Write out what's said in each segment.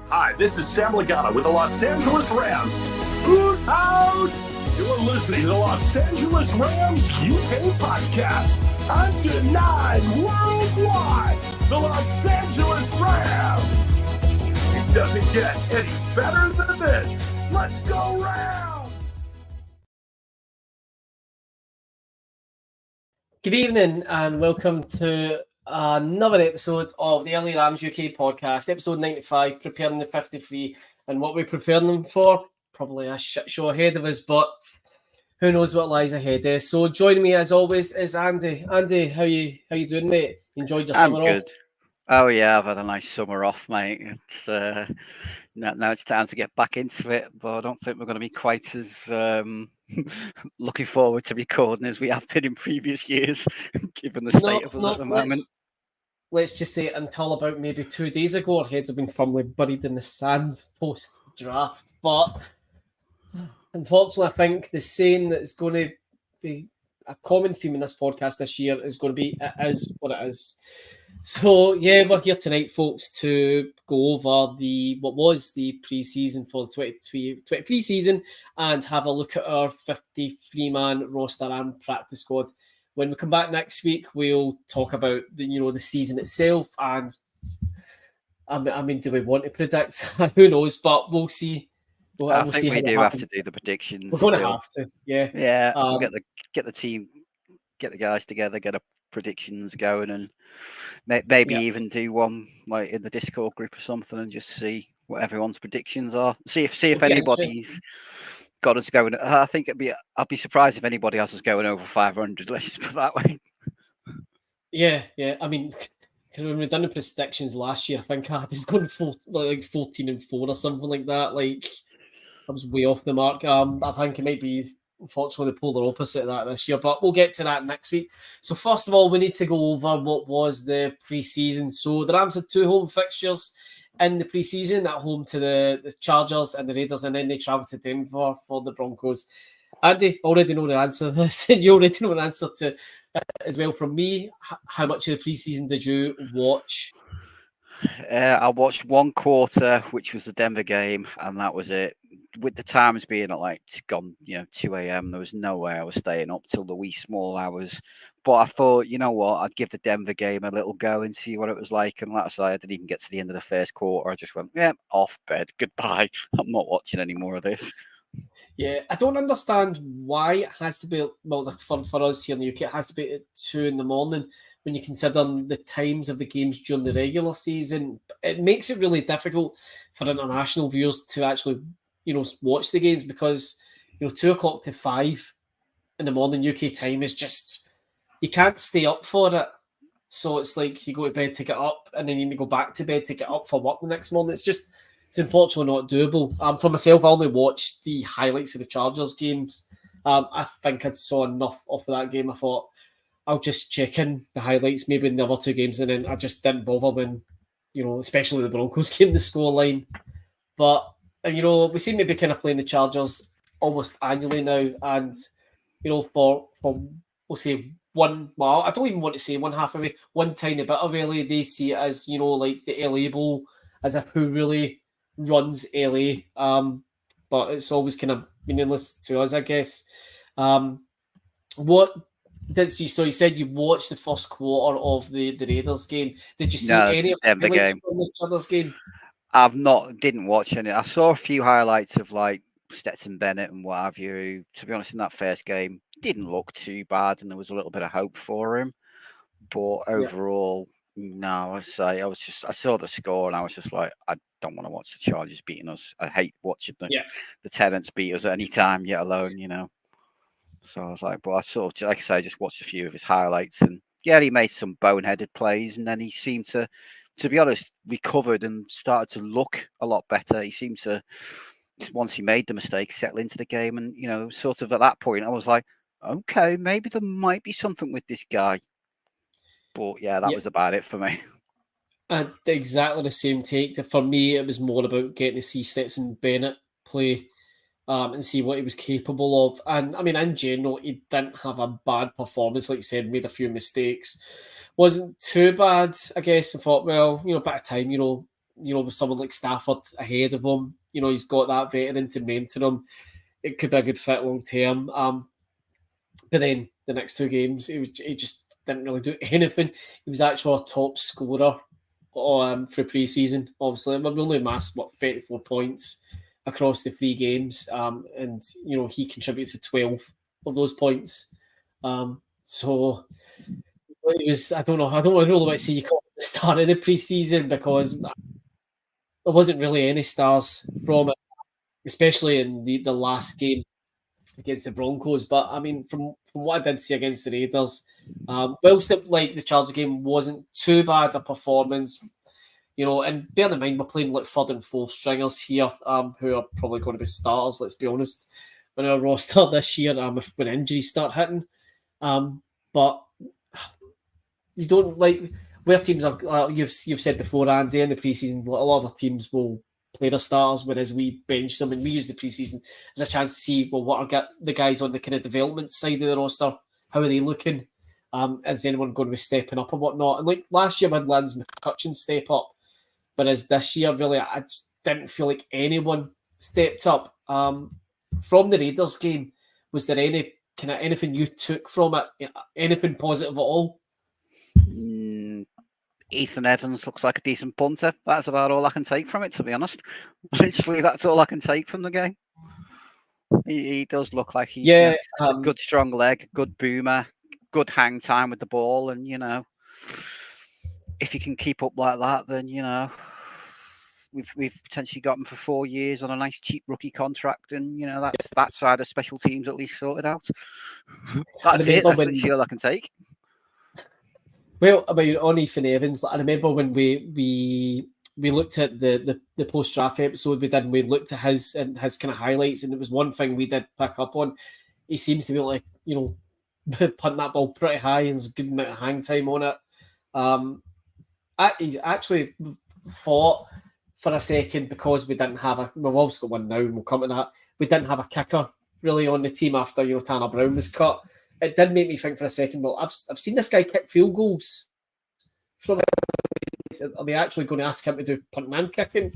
Hi, this is Sam Lagana with the Los Angeles Rams. Whose house? You're listening to the Los Angeles Rams UK podcast. Undenied worldwide. The Los Angeles Rams. It doesn't get any better than this. Let's go Rams! Good evening and welcome to another episode of the Early Rams UK podcast, episode 95, preparing the 53. And what we're preparing them for, probably a shit show ahead of us, but who knows what lies ahead. So joining me as always is Andy. Andy, how you doing, mate? Enjoyed your summer good. off? Oh yeah, I've had a nice summer off, mate. It's now it's time to get back into it, but I don't think we're going to be quite as looking forward to recording as we have been in previous years, given the state of us at the moment. Let's just say until about maybe 2 days ago, our heads have been firmly buried in the sand post-draft. But unfortunately, I think the saying that's going to be a common theme in this podcast this year is going to be, it is what it is. So, yeah, we're here tonight, folks, to go over what was the pre-season for the 23 season and have a look at our 53-man roster and practice squad. When we come back next week, we'll talk about the season itself. And I mean, do we want to predict? Who knows? But we'll see. I think we do have to do the predictions. We're going to have to, yeah. Yeah, we'll get the team, get the guys together, get our predictions going, and maybe even do one like in the Discord group or something, and just see what everyone's predictions are. See if anybody's got us going. I think I'd be surprised if anybody else is going over 500. Let's just put it that way. Yeah. I mean, because when we done the predictions last year, I think I was going for like 14-4 or something like that. Like I was way off the mark. I think it might be unfortunately the polar opposite of that this year, but we'll get to that next week. So first of all, we need to go over what was the pre-season. So the Rams had 2 home fixtures in the pre-season, at home to the Chargers and the Raiders, and then they travelled to Denver for the Broncos. Andy, already know the answer to this, and you already know the answer to as well from me. How much of the pre-season did you watch? I watched one quarter, which was the Denver game, and that was it. With the times being at like 2 a.m., there was no way I was staying up till the wee small hours. But I thought, you know what, I'd give the Denver game a little go and see what it was like. And like I say, I didn't even get to the end of the first quarter. I just went, off bed, goodbye. I'm not watching any more of this. Yeah, I don't understand why it has to be, for us here in the UK, it has to be at 2 a.m. when you consider the times of the games during the regular season. It makes it really difficult for international viewers to actually, watch the games because, 2 o'clock to 5 in the morning UK time is just, you can't stay up for it. So it's like you go to bed to get up and then you need to go back to bed to get up for work the next morning. It's unfortunately not doable. For myself, I only watched the highlights of the Chargers games. I think I saw enough of that game. I thought I'll just check in the highlights, maybe in the other 2 games, and then I just didn't bother when, especially the Broncos game, the scoreline. But, we seem to be kind of playing the Chargers almost annually now. And, for we'll say I don't even want to say one half of it, one tiny bit of LA, they see it as, like the LA Bowl, as if who really runs LA. But it's always kind of meaningless to us, I guess. What did you? So you said you watched the first quarter of the Raiders game. Did you see any of the game from the Raiders game? Didn't watch any. I saw a few highlights of like Stetson Bennett and what have you. Who, to be honest, in that first game didn't look too bad, and there was a little bit of hope for him. But overall, no. I saw the score, and I was just like, I don't want to watch the Chargers beating us. I hate watching the Tenants beat us at any time, yet alone, So I was like, but I sort of, like I say, I just watched a few of his highlights, and he made some boneheaded plays, and then he seemed to be honest, recovered and started to look a lot better. He seemed to, once he made the mistake, settle into the game, and sort of at that point, I was like, okay, maybe there might be something with this guy. But that was about it for me. Exactly the same take. For me, it was more about getting to see Stetson Bennett play and see what he was capable of. And I mean, in general, he didn't have a bad performance. Like you said, made a few mistakes. Wasn't too bad, I guess. I thought, well, bit of time, with someone like Stafford ahead of him, he's got that veteran to mentor him. It could be a good fit long term. But then the next 2 games, he just didn't really do anything. He was actually a top scorer for pre-season. Obviously, we only amassed 34 points across the 3 games, and he contributed to 12 of those points. So it was. I don't really want to see you call it the start of the pre-season, because there wasn't really any stars from it, especially in the last game against the Broncos. But I mean, from what I did see against the Raiders, whilst the Chargers game wasn't too bad a performance, and bear in mind we're playing like 3rd and 4th stringers here, who are probably going to be starters. Let's be honest, on our roster this year, when injuries start hitting, but you don't where teams are. You've said before, Andy, in the preseason, a lot of our teams will play their starters, whereas we bench them, and we use the preseason as a chance to see, well, what are the guys on the kind of development side of the roster? How are they looking? Is anyone going to be stepping up and whatnot? And last year, we had Lance McCutcheon step up, whereas this year, really, I just didn't feel like anyone stepped up. From the Raiders game, was there anything you took from it? Anything positive at all? Ethan Evans looks like a decent punter. That's about all I can take from it, to be honest. Literally, that's all I can take from the game. He does look like he's a good strong leg, good boomer, good hang time with the ball, and if he can keep up like that, then we've potentially got him for 4 years on a nice cheap rookie contract, and that's that side of special teams at least sorted out. That's it. That's literally all I can take. Well, about on Ethan Evans, I remember when we looked at the post-draft episode we did, and we looked at his kind of highlights, and there was one thing we did pick up on. He seems to be punting that ball pretty high, and there's a good amount of hang time on it. He actually thought for a second, because we didn't have we've also got one now, and we'll come to that, we didn't have a kicker really on the team after Tanner Brown was cut. It did make me think for a second, well, I've seen this guy kick field goals. Are they actually going to ask him to do punting and kicking,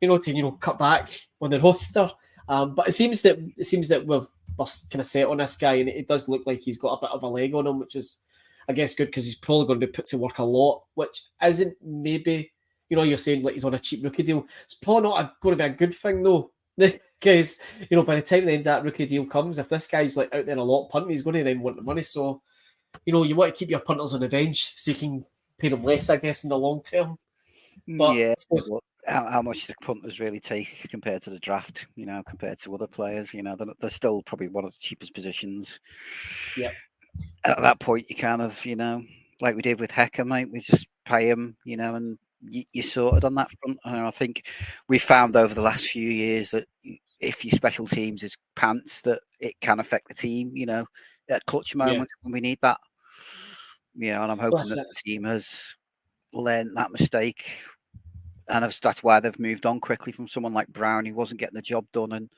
to cut back on the roster? But it seems that we're kind of set on this guy, and it does look like he's got a bit of a leg on him, which is, I guess, good, because he's probably going to be put to work a lot, which isn't maybe, you're saying like he's on a cheap rookie deal. It's probably not going to be a good thing though. Because, by the time the end of that rookie deal comes, if this guy's out there a lot punting, he's going to then want the money. So, you want to keep your punters on the bench so you can pay them less, I guess, in the long term. But yeah, how much the punters really take compared to the draft, compared to other players, they're still probably one of the cheapest positions. Yeah. At that point, you kind of, like we did with Hecker, mate, we just pay him, and you sorted on that front. And I think we found over the last few years that if your special teams is pants, that it can affect the team, at clutch moments when we need that. And I'm hoping that the team has learned that mistake. And that's why they've moved on quickly from someone like Brown, who wasn't getting the job done, and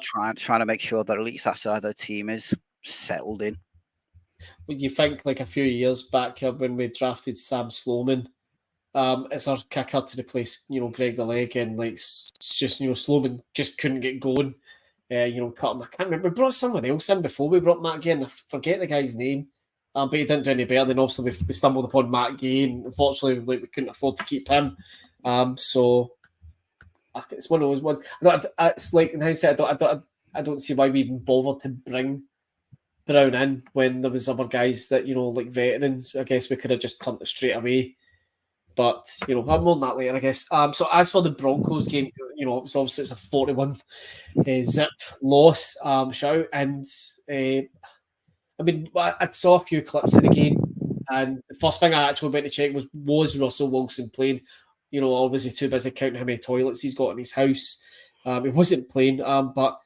trying to make sure that at least that side of the team is settled in. Well, you think a few years back when we drafted Sam Sloman, as our kicker to replace, Greg the Leg, and Sloman just couldn't get going. Cut him. I can't remember. We brought someone else in before we brought Matt Gay, and I forget the guy's name. But he didn't do any better. Then obviously we stumbled upon Matt Gay, and unfortunately we couldn't afford to keep him. So it's one of those ones. It's like in hindsight, I don't see why we even bothered to bring Brown in when there was other guys that like veterans. I guess we could have just turned it straight away. But I'm more on that later, I guess. So as for the Broncos game, obviously it's a 41 zip loss. Shout, and I mean, I saw a few clips of the game, and the first thing I actually went to check was Russell Wilson playing, or was he too busy counting how many toilets he's got in his house? He wasn't playing, but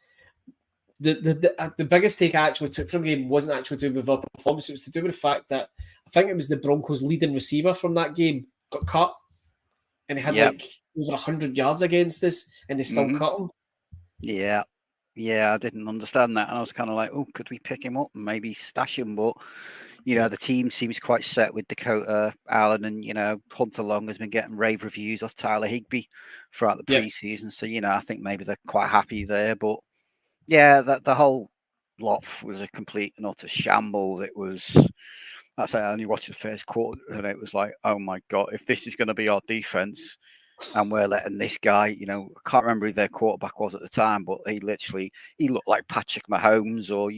the biggest take I actually took from the game wasn't actually to do with our performance. It was to do with the fact that I think it was the Broncos' leading receiver from that game got cut, and he had over 100 yards against us, and they still cut him. Yeah, I didn't understand that, and I was kind of like, oh, could we pick him up and maybe stash him? But The team seems quite set with Dakota Allen, and Hunter Long has been getting rave reviews off Tyler Higbee throughout the preseason. So I think maybe they're quite happy there. But yeah, the whole lot was a complete and utter shambles. It was. I only watched the first quarter, and it was like, oh my god, if this is going to be our defense, and we're letting this guy, I can't remember who their quarterback was at the time, but he looked like Patrick Mahomes or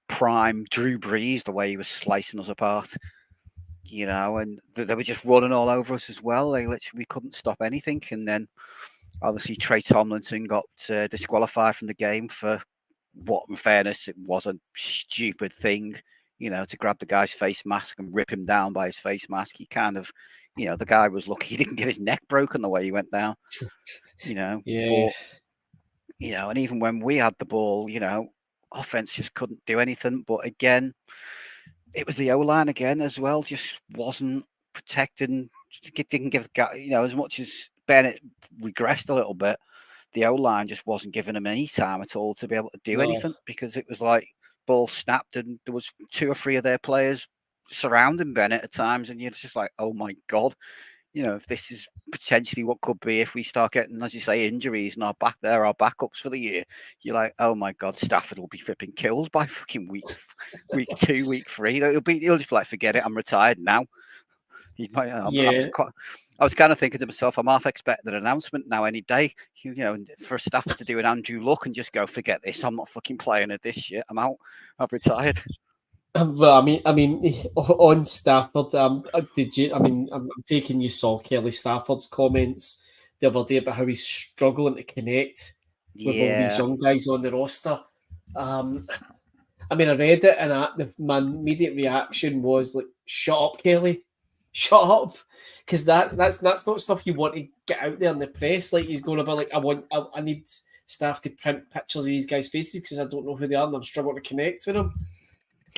prime Drew Brees, the way he was slicing us apart, and they were just running all over us as well. We couldn't stop anything, and then obviously Trey Tomlinson got disqualified from the game for what, in fairness, it was a stupid thing. To grab the guy's face mask and rip him down by his face mask. He kind of, the guy was lucky he didn't get his neck broken the way he went down. Yeah. But, and even when we had the ball, offense just couldn't do anything. But again, it was the O-line again as well, just wasn't protecting. Didn't give the guy, as much as Bennett regressed a little bit, the O-line just wasn't giving him any time at all to be able to do anything, because it was like ball snapped and there was 2 or 3 of their players surrounding Bennett at times, and you're just like, oh my god, if this is potentially what could be if we start getting, as you say, injuries and our backups for the year, you're like, oh my god, Stafford will be flipping killed by fucking week 2, week 3. He'll just be like, forget it, I'm retired now. I was kind of thinking to myself, I'm half expecting an announcement now any day, for Stafford to do an Andrew Luck and just go, forget this, I'm not fucking playing at this shit, I'm out, I've retired. Well, I mean, on Stafford, I'm taking you saw Kelly Stafford's comments the other day about how he's struggling to connect with all these young guys on the roster. I read it, and my immediate reaction was like, "Shut up, Kelly, shut up," because that's not stuff you want to get out there in the press. Like, he's going about like, I need staff to print pictures of these guys' faces because I don't know who they are and I'm struggling to connect with them.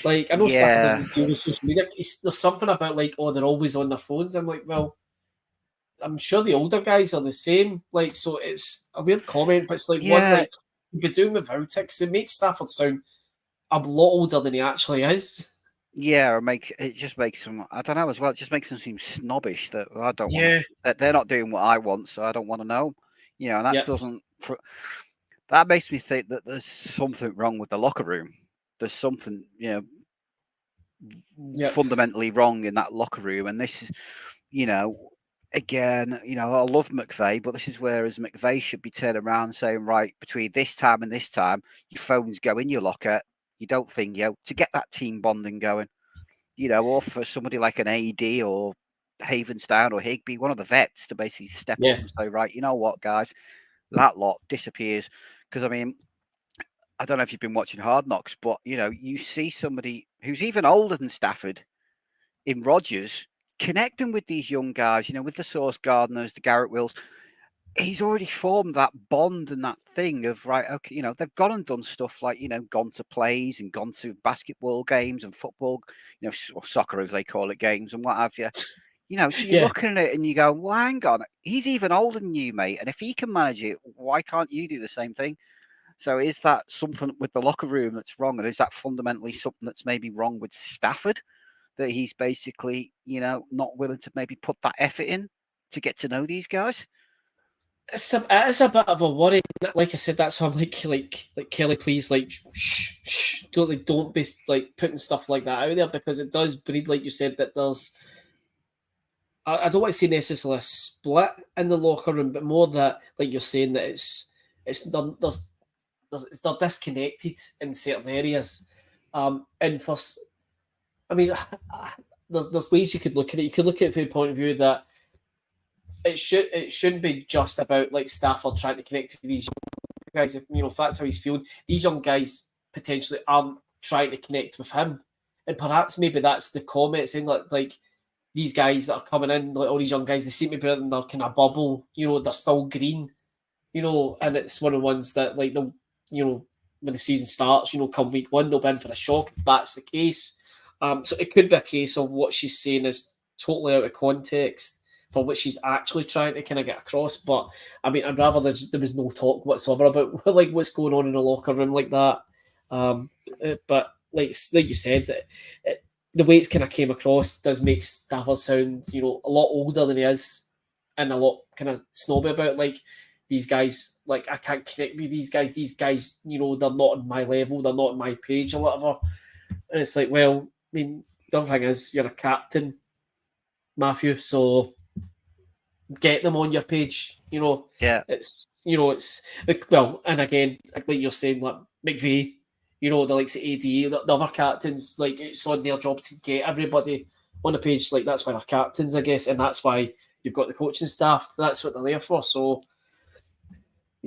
Like, I know Stafford doesn't deal with social media. There's something about like, oh, they're always on their phones. I'm like, well, I'm sure the older guys are the same. Like, so it's a weird comment, but it's like, what, like, you'd be doing without it, 'cause it makes Stafford sound a lot older than he actually is. Yeah, it just makes them, I don't know as well, it just makes them seem snobbish that I don't want to, they're not doing what I want, so I don't want to know. And that doesn't, that makes me think that there's something wrong with the locker room. There's something, fundamentally wrong in that locker room. And this is, again, I love McVay, but this is where as McVay should be turning around and saying, right, between this time and this time, your phones go in your locker. You don't think, to get that team bonding going, or for somebody like an AD or Havenstein or Higbee, one of the vets, to basically step up and say, right, you know what, guys, that lot disappears. Because, I don't know if you've been watching Hard Knocks, but, you see somebody who's even older than Stafford in Rodgers connecting with these young guys, with the Sauce Gardners, the Garrett Wills. He's already formed that bond and that thing of, right, okay, they've gone and done stuff like, gone to plays and gone to basketball games and football, or soccer as they call it, games and what have you. So you're looking at it and you go, well, hang on, he's even older than you, mate. And if he can manage it, why can't you do the same thing? So is that something with the locker room that's wrong? And is that fundamentally something that's maybe wrong with Stafford? That he's basically, not willing to maybe put that effort in to get to know these guys? It's a bit of a worry. Like I said, that's why I'm like Kelly, please, like, shh, don't be like putting stuff like that out there, because it does breed, like you said, that there's, I don't want to say necessarily a split in the locker room, but more that, like you're saying, that they're disconnected in certain areas. And for, there's ways you could look at it. You could look at it from the point of view that it shouldn't be just about like Stafford trying to connect with these young guys. If that's how he's feeling, these young guys potentially aren't trying to connect with him, and perhaps maybe that's the comment saying like these guys that are coming in, like all these young guys, they seem to be in their kind of bubble. They're still green. And it's one of the ones that like when the season starts, come week 1, they'll be in for a shock if that's the case. So it could be a case of what she's saying is totally out of context for what she's actually trying to kind of get across. But I'd rather there was no talk whatsoever about like what's going on in the locker room like that. But like you said, the way it's kind of came across does make Stafford sound, a lot older than he is, and a lot kind of snobby about like these guys. Like I can't connect with these guys. These guys, they're not on my level. They're not on my page or whatever. And it's like, well, I mean, the other thing is you're a captain, Matthew, so get them on your page. Yeah. It's well, and again, like you're saying, like McVeigh, the likes of AD, the other captains, like it's on their job to get everybody on the page. Like that's why they're captains, I guess, and that's why you've got the coaching staff. That's what they're there for. So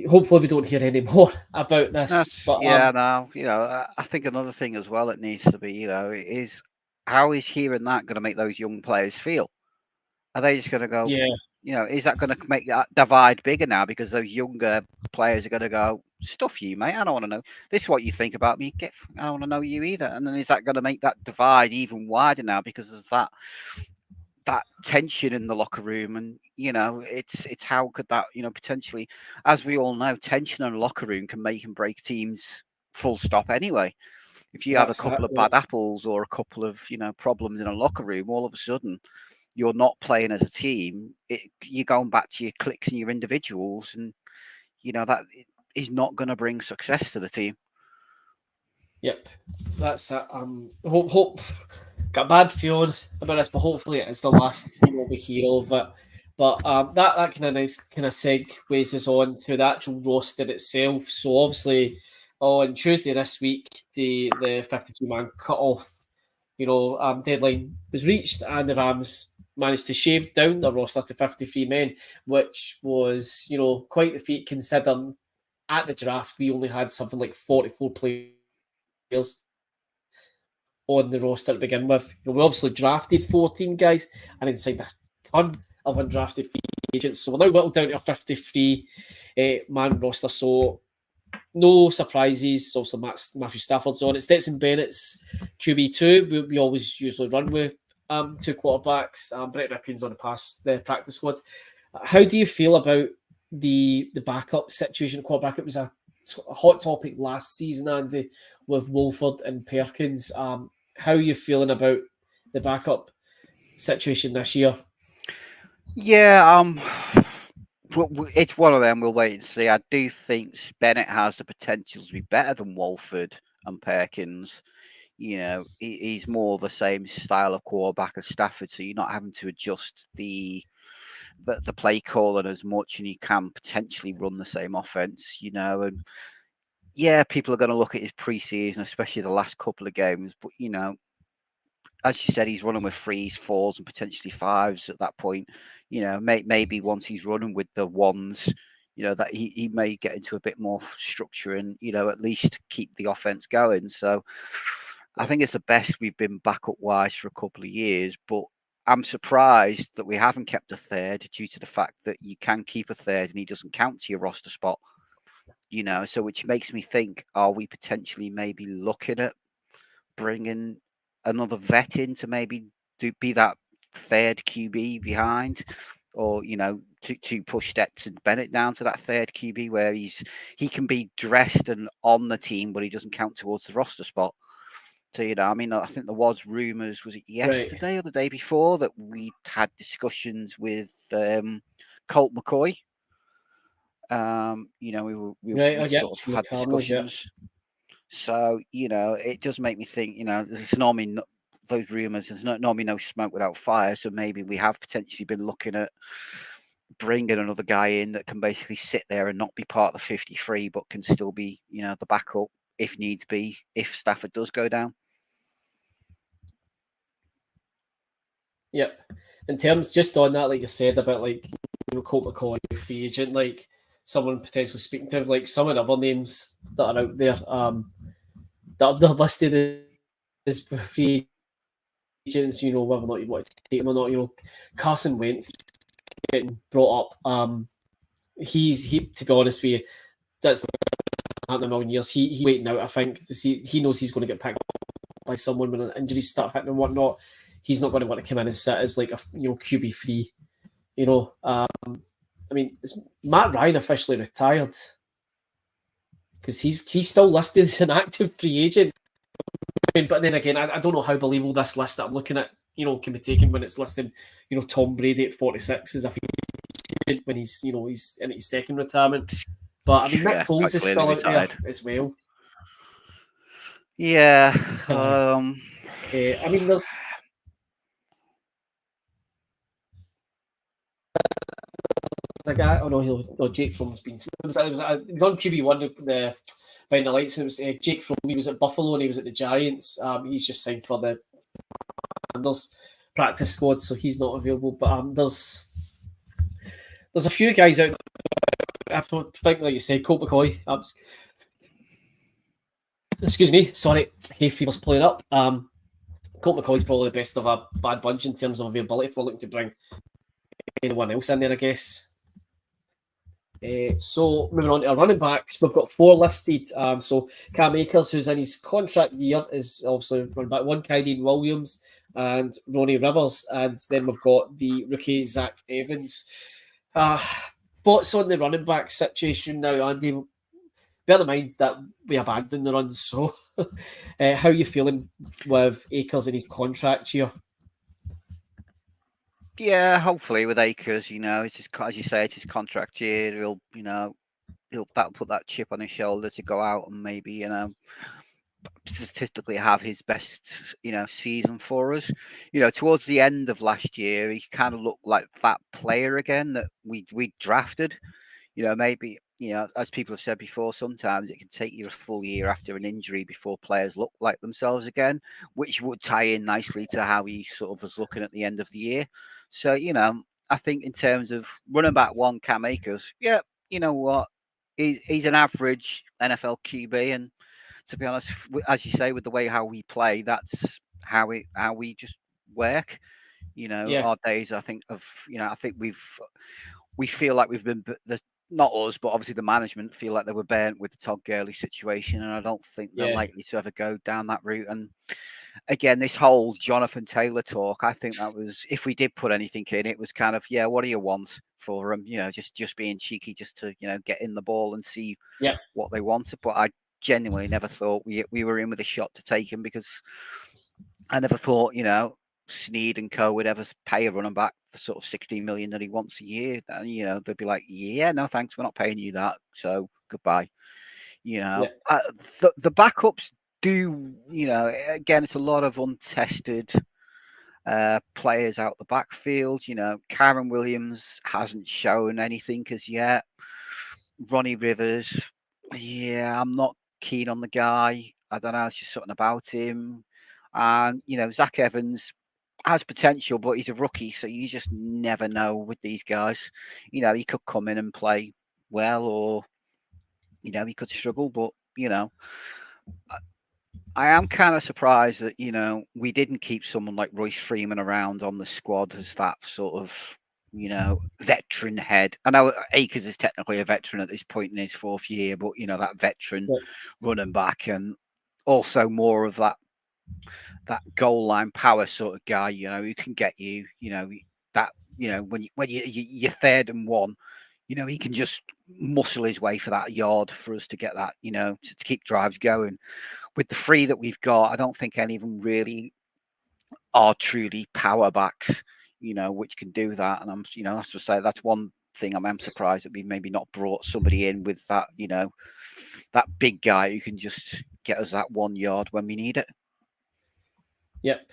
hopefully we don't hear any more about this. I think another thing as well that needs to be, is how is hearing that going to make those young players feel? Are they just going to go, is that going to make that divide bigger now because those younger players are going to go, stuff you, mate. I don't want to know. This is what you think about me. I don't want to know you either. And then is that going to make that divide even wider now because there's that tension in the locker room? And, it's how could that, potentially, as we all know, tension in a locker room can make and break teams full stop anyway. If you have a couple of bad apples or a couple of, problems in a locker room, all of a sudden, you're not playing as a team. You're going back to your cliques and your individuals, and that is not going to bring success to the team. Yep, that's it. Hope got a bad feeling about this, but hopefully it is the last we hear of it. But that kind of segues us on to the actual roster itself. So obviously on Tuesday this week, the 52-man cut-off deadline was reached, and the Rams managed to shave down the roster to 53 men, which was, quite the feat considering at the draft we only had something like 44 players on the roster to begin with. We obviously drafted 14 guys and then signed a ton of undrafted free agents. So we're now whittled down to a 53 man roster. So no surprises. Also, Matthew Stafford's on it. Stetson Bennett's QB2. We always usually run with two quarterbacks. Brett Rippion's on the practice squad. How do you feel about the backup situation? Quarterback. It was a hot topic last season, Andy, with Wolford and Perkins. How are you feeling about the backup situation this year? Yeah, it's one of them. We'll wait and see. I do think Bennett has the potential to be better than Wolford and Perkins. He's more the same style of quarterback as Stafford, so you're not having to adjust the play calling as much, and you can potentially run the same offense. And people are going to look at his preseason, especially the last couple of games. But as you said, he's running with 3s, 4s, and potentially 5s at that point. Maybe once he's running with the 1s, that he may get into a bit more structure and, at least keep the offense going. So I think it's the best we've been backup wise for a couple of years. But I'm surprised that we haven't kept a third due to the fact that you can keep a third and he doesn't count to your roster spot. So which makes me think, are we potentially maybe looking at bringing another vet in to maybe be that third QB behind, or to push Stetson Bennett down to that third QB where he can be dressed and on the team, but he doesn't count towards the roster spot. So I think there was rumors, was it yesterday or the day before, that we had discussions with Colt McCoy. We sort of had discussions. So, it does make me think, there's normally those rumours, there's normally no smoke without fire. So maybe we have potentially been looking at bringing another guy in that can basically sit there and not be part of the 53, but can still be, the backup if needs be, if Stafford does go down. Yep. In terms, just on that, like you said about Colt McCoy, free agent, like someone potentially speaking to, like some of the other names that are out there, that they're listed as free agents, whether or not you want to take them or not. Carson Wentz getting brought up. He to be honest with you, that's not a million years. He's waiting out, I think, to see. He knows he's going to get picked up by someone when injuries start hitting and whatnot. He's not going to want to come in and sit as like a QB free. Is Matt Ryan officially retired? Because he's still listed as an active free agent. mean, but then again, I don't know how believable this list that I'm looking at, can be taken when it's listing, Tom Brady at 46 as a when he's in his second retirement. But I mean, Nick Foles is still out there as well. Yeah. I mean, there's a guy. Oh no, Jake Fromm's been. It was on QB1 the behind the lights. And it was Jake Fromm. He was at Buffalo and he was at the Giants. He's just signed for the Anders practice squad, so he's not available. But there's a few guys out. I think, like you said, Colt McCoy. Excuse me, sorry, hay fever's playing up. Colt McCoy's probably the best of a bad bunch in terms of availability if we're looking to bring anyone else in there, I guess. So moving on to our running backs, we've got 4 listed. So Cam Akers, who's in his contract year, is obviously running back 1, Kynien Williams and Ronnie Rivers, and then we've got the rookie Zach Evans. Thoughts on the running back situation now, Andy? Bear in mind that we abandoned the run, so how are you feeling with Akers in his contract year? Yeah, hopefully with Akers, it's just, as you say, it's his contract year. That'll put that chip on his shoulder to go out and maybe, statistically have his best, season for us. Towards the end of last year, he kind of looked like that player again that we drafted. Maybe, as people have said before, sometimes it can take you a full year after an injury before players look like themselves again, which would tie in nicely to how he sort of was looking at the end of the year. So, I think in terms of running back 1, Cam Akers, yeah, you know what? He's an average NFL QB. And to be honest, as you say, with the way how we play, that's how we just work. Our days, I think we feel like we've been not us, but obviously the management feel like they were burnt with the Todd Gurley situation, and I don't think they're likely to ever go down that route. And again, this whole Jonathan Taylor talk, I think that was, if we did put anything in, it was kind of, what do you want for them? Just being cheeky, just to get in the ball and see what they wanted. But I genuinely never thought we were in with a shot to take him, because I never thought Snead and co would ever pay a running back the sort of 16 million that he wants a year. And they'd be like, no thanks, we're not paying you that, so goodbye. The backups do, again, it's a lot of untested players out the backfield. Kyren Williams hasn't shown anything as yet. Ronnie Rivers, I'm not keen on the guy. I don't know, it's just something about him. And Zach Evans has potential, but he's a rookie, so you just never know with these guys. He could come in and play well, or he could struggle. But I am kind of surprised that we didn't keep someone like Royce Freeman around on the squad as that sort of veteran head. I know Akers is technically a veteran at this point in his 4th year, but that veteran running back, and also more of that goal line power sort of guy, who can get you, when you're 3rd and 1, he can just muscle his way for that yard for us to get that, to keep drives going. With the 3 that we've got, I don't think any of them really are truly power backs, which can do that. And I'm, that's to say, that's one thing I'm surprised that we maybe not brought somebody in with that, that big guy who can just get us that 1 yard when we need it. Yep.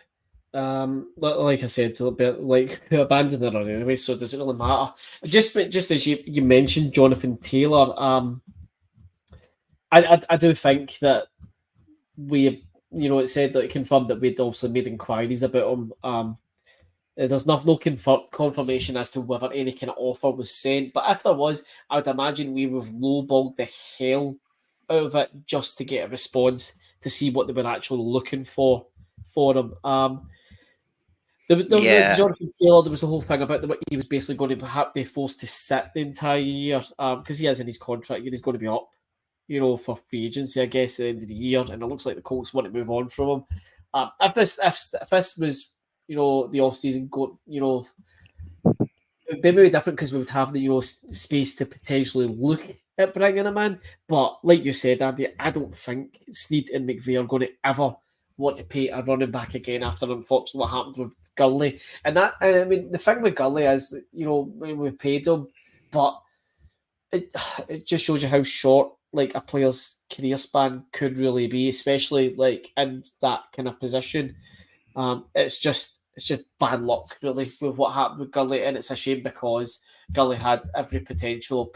Like I said, a little bit like who abandoned the run anyway, so does it really matter? Just as you mentioned Jonathan Taylor, I do think that we, it said that it confirmed that we'd also made inquiries about him. There's no confirmation as to whether any kind of offer was sent, but if there was, I would imagine we would have lowballed the hell out of it just to get a response to see what they were actually looking for him. Jonathan Taylor, there was the whole thing about that he was basically going to perhaps be forced to sit the entire year because he is in his contract year. He's going to be up, for free agency, I guess, at the end of the year, and it looks like the Colts want to move on from him. If this was, the off season, it'd be very different because we would have the space to potentially look at bringing him in. But like you said, Andy, I don't think Snead and McVay are going to ever want to pay a running back again after unfortunately what happened with Gurley. And that, I mean, the thing with Gurley is, we paid him, but it just shows you how short like a player's career span could really be, especially like in that kind of position. It's just bad luck really with what happened with Gurley, and it's a shame because Gurley had every potential,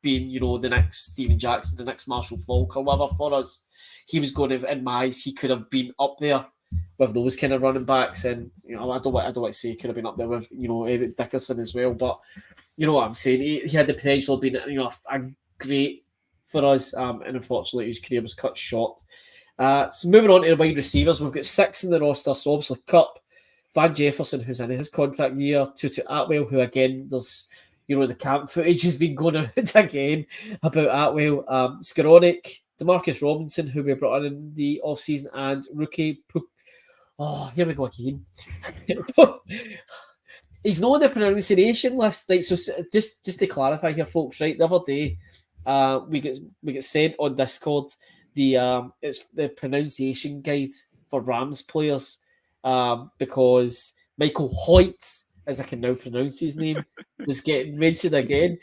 being the next Steven Jackson, the next Marshall Faulk or whatever for us. He was going to, in my eyes, he could have been up there with those kind of running backs, and I don't want to say he could have been up there with Eric Dickerson as well, but you know what I'm saying. He had the potential of being a great for us, and unfortunately his career was cut short. So moving on to the wide receivers, we've got 6 in the roster. So obviously Cup, Van Jefferson, who's in his contract year, Tutu Atwell, who again there's the camp footage has been going around again about Atwell, Skowronek, Demarcus Robinson, who we brought in the offseason, and rookie. Oh, here we go again. He's not on the pronunciation list. Like, so just to clarify here, folks, right? The other day, we get sent on Discord it's the pronunciation guide for Rams players, because Michael Hoyt, as I can now pronounce his name, was getting mentioned again,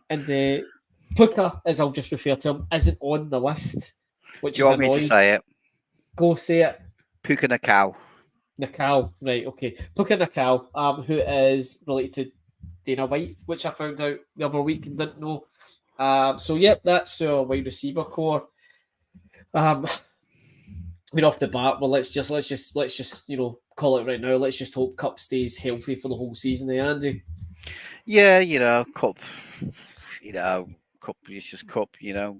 and Puka, as I'll just refer to him, isn't on the list. Which Do you want me to say it? Go say it. Puka Nakau. Nakau, right, okay. Puka Nakau, who is related to Dana White, which I found out the other week and didn't know. So yep, that's our wide receiver core. I mean, off the bat, well, let's just call it right now. Let's just hope Cup stays healthy for the whole season, Andy? Yeah, Cup. Cup is just Cup.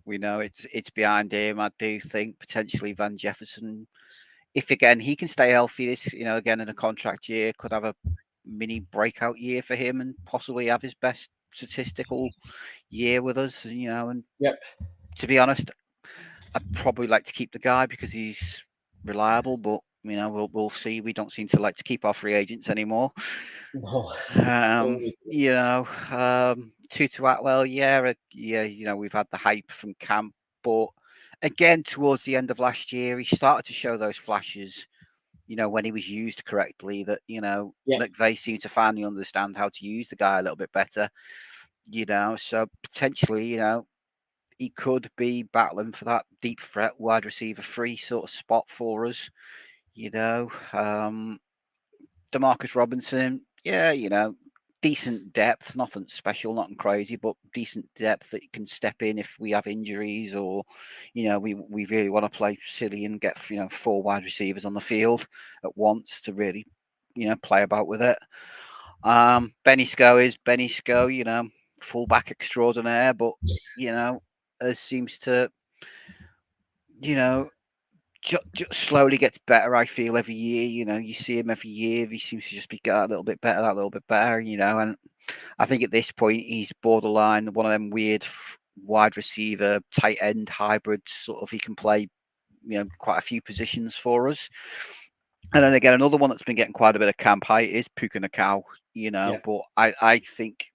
We know it's behind him. I do think potentially Van Jefferson, if again he can stay healthy, this again in a contract year, could have a mini breakout year for him and possibly have his best statistical year with us. And yep. To be honest, I'd probably like to keep the guy because he's reliable, but we'll see. We don't seem to like to keep our free agents anymore. No. Tutu Atwell, we've had the hype from camp, but again, towards the end of last year, he started to show those flashes. When he was used correctly, that McVay seemed to finally understand how to use the guy a little bit better. So potentially, he could be battling for that deep threat wide receiver free sort of spot for us. Demarcus Robinson, decent depth, nothing special, nothing crazy, but decent depth that can step in if we have injuries or, we really want to play silly and get, 4 wide receivers on the field at once to really, play about with it. Benny Sco, fullback extraordinaire, but, seems to, just slowly gets better. I feel every year, you see him every year. He seems to just be getting a little bit better, and I think at this point he's borderline one of them weird wide receiver, tight end hybrids. Sort of, he can play, quite a few positions for us. And then again, another one that's been getting quite a bit of camp height is Puka Nakau. But I think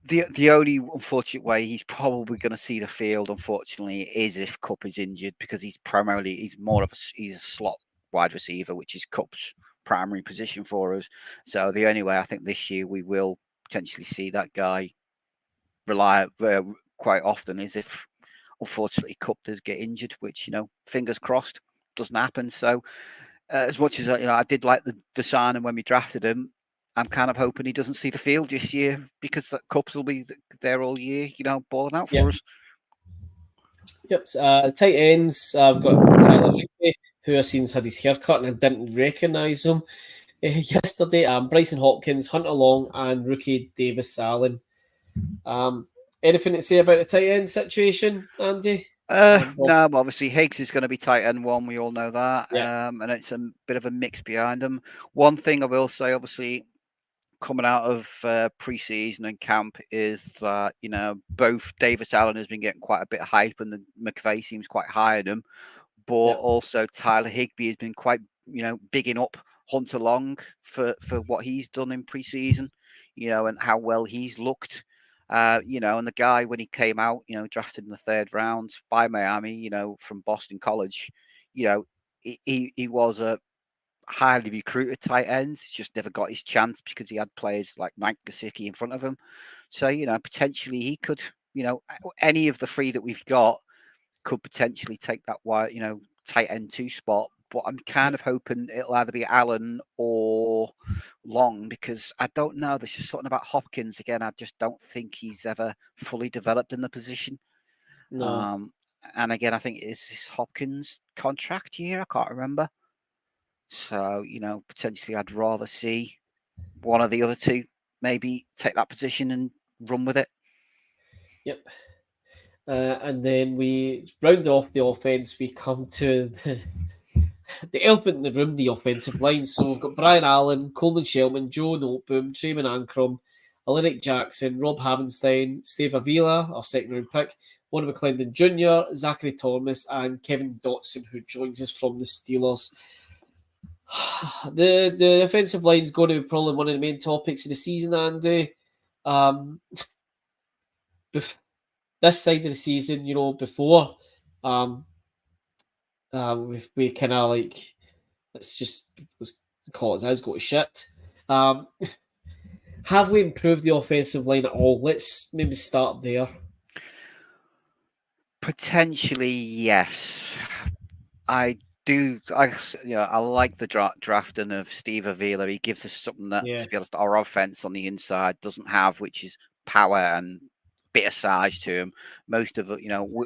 the only unfortunate way he's probably going to see the field, unfortunately, is if Cup is injured, because he's a slot wide receiver, which is Cup's primary position for us. So the only way I think this year we will potentially see that guy rely quite often is if, unfortunately, Cup does get injured, which fingers crossed doesn't happen. So as much as I did like the signing when we drafted him, I'm kind of hoping he doesn't see the field this year, because the Cups will be there all year, balling out for us. Yep. Tight ends, I've got Tyler Higbee, who I've seen had his haircut and I didn't recognise him yesterday. Bryson Hopkins, Hunter Long, and rookie Davis Allen. Anything to say about the tight end situation, Andy? No, obviously Higgs is going to be tight end 1. We all know that. Yeah. And it's a bit of a mix behind them. One thing I will say, obviously, coming out of pre-season and camp, is that both Davis Allen has been getting quite a bit of hype, and McVay seems quite high on him, but also Tyler Higbee has been quite bigging up Hunter Long for what he's done in pre-season, and how well he's looked. And the guy, when he came out, drafted in the 3rd round by Miami, from Boston College, you know, he was a highly recruited tight end. Just never got his chance because he had players like Mike Gesicki in front of him. So, potentially he could, any of the three that we've got could potentially take that wide, tight end 2 spot. But I'm kind of hoping it'll either be Allen or Long, because I don't know. There's just something about Hopkins again. I just don't think he's ever fully developed in the position. No. And again, I think it's this Hopkins contract year. I can't remember. So, potentially I'd rather see one of the other two maybe take that position and run with it. Yep. And then we round off the offense. We come to the elephant in the room, the offensive line. So we've got Brian Allen, Coleman Shelton, Joe Noteboom, Trayman Ankrum, Alaric Jackson, Rob Havenstein, Steve Avila, our second round pick, Warren McClendon Jr., Zachary Thomas, and Kevin Dotson, who joins us from the Steelers. The offensive line is going to be probably one of the main topics of the season, Andy. This side of the season, before we kind of like, let's call it as go to shit. Have we improved the offensive line at all? Let's maybe start there. Potentially, yes. I do. I like the drafting of Steve Avila. He gives us something that, to be honest, our offense on the inside doesn't have, which is power and bit of size to him. Most of it,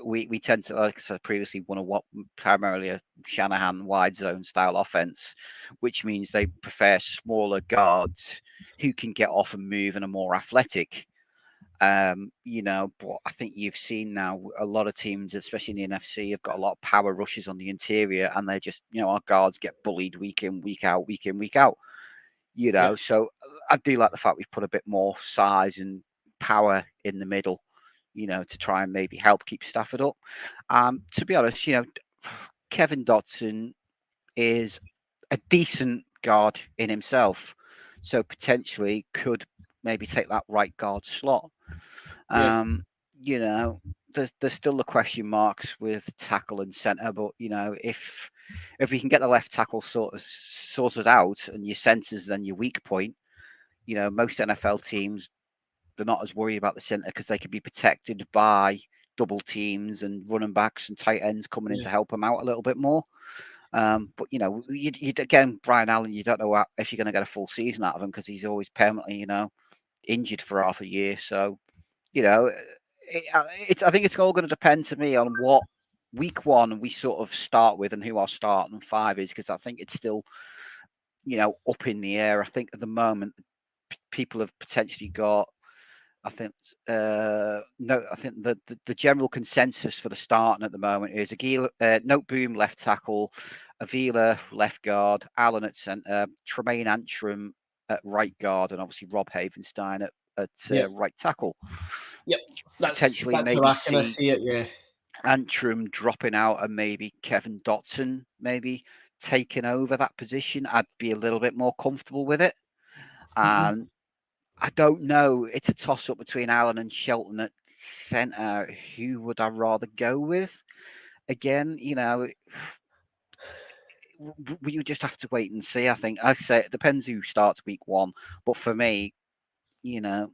we tend to, like I said previously, want to primarily a Shanahan wide zone style offense, which means they prefer smaller guards who can get off and move and are more athletic. But I think you've seen now a lot of teams, especially in the NFC, have got a lot of power rushes on the interior, and they just, our guards get bullied week in, week out, week in, week out. So I do like the fact we've put a bit more size and power in the middle, to try and maybe help keep Stafford up. To be honest, Kevin Dotson is a decent guard in himself, so potentially could maybe take that right guard slot. There's still the question marks with tackle and center, but if we can get the left tackle sorted out and your centers then your weak point, most NFL teams, they're not as worried about the center because they can be protected by double teams and running backs and tight ends coming in to help them out a little bit more. But again, Brian Allen, you don't know if you're going to get a full season out of him because he's always permanently, injured for half a year. So, I think it's all going to depend to me on what week one we sort of start with and who our starting 5 is, because I think it's still, up in the air. I think at the moment people have potentially got. I think the general consensus for the starting at the moment is Noteboom left tackle, Avila left guard, Allen at centre, Tremaine Antrim at right guard, and obviously Rob Havenstein at right tackle. Yep, that's maybe how I kind of see it. Yeah, Antrim dropping out and maybe Kevin Dotson maybe taking over that position. I'd be a little bit more comfortable with it. And I don't know. It's a toss-up between Allen and Shelton at centre. Who would I rather go with? Again, we just have to wait and see. I think I say it depends who starts week one. But for me, there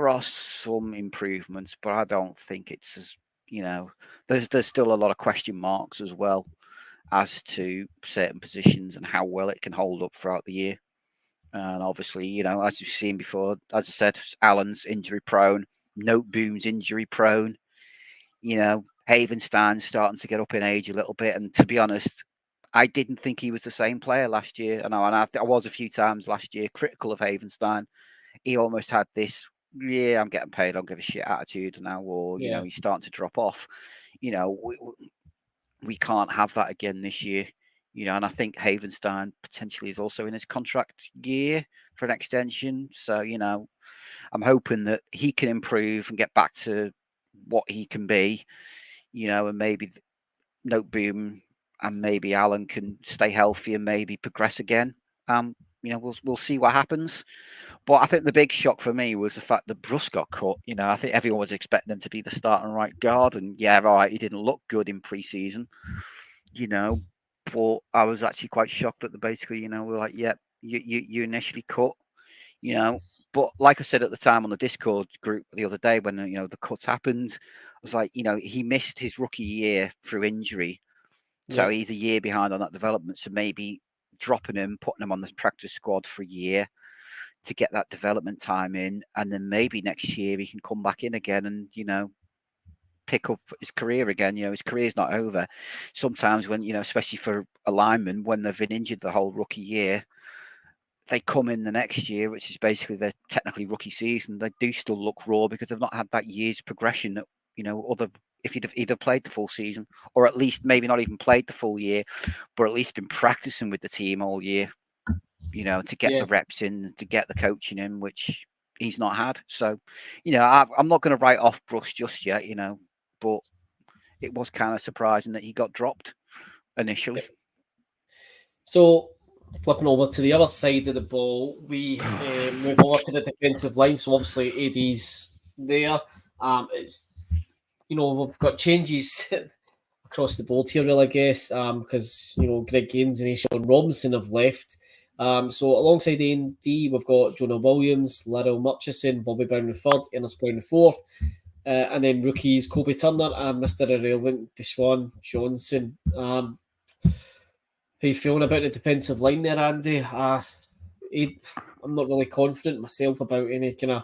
are some improvements, but I don't think it's as there's still a lot of question marks as well as to certain positions and how well it can hold up throughout the year. And obviously, as you've seen before, as I said, Allen's injury prone, Noteboom's injury prone. Havenstein's starting to get up in age a little bit. And to be honest, I didn't think he was the same player last year. And I was a few times last year critical of Havenstein. He almost had this, I'm getting paid, I don't give a shit attitude now, or, he's starting to drop off. We can't have that again this year. And I think Havenstein potentially is also in his contract year for an extension. So, I'm hoping that he can improve and get back to what he can be, and maybe Noteboom and maybe Allen can stay healthy and maybe progress again. we'll see what happens. But I think the big shock for me was the fact that Bruce got cut. I think everyone was expecting him to be the starting right guard, and yeah, right, he didn't look good in pre-season. But I was actually quite shocked that basically, we're like, yeah, you initially cut, But like I said at the time on the Discord group the other day when the cuts happened, I was like, he missed his rookie year through injury, so he's a year behind on that development. So maybe dropping him, putting him on the practice squad for a year to get that development time in, and then maybe next year he can come back in again and pick up his career again. His career's not over. Sometimes when especially for a lineman, when they've been injured the whole rookie year, they come in the next year, which is basically their technically rookie season. They do still look raw because they've not had that year's progression that if he'd have played the full season, or at least maybe not even played the full year, but at least been practicing with the team all year, to get the reps in, to get the coaching in, which he's not had. So, I'm not going to write off Bruce just yet, but it was kind of surprising that he got dropped initially. So, flipping over to the other side of the ball, we move over to the defensive line. So, obviously, AD's there. It's we've got changes across the board here, really, I guess, because Greg Gaines and Sean Robinson have left. So alongside A&D, we've got Jonah Williams, Laryl Murchison, Bobby Brown III, Ernest Brown IV, and then rookies Kobe Turner and Mr. Irrelevant Deshaun Johnson. How you feeling about the defensive line there, Andy? I'm not really confident myself about any kind of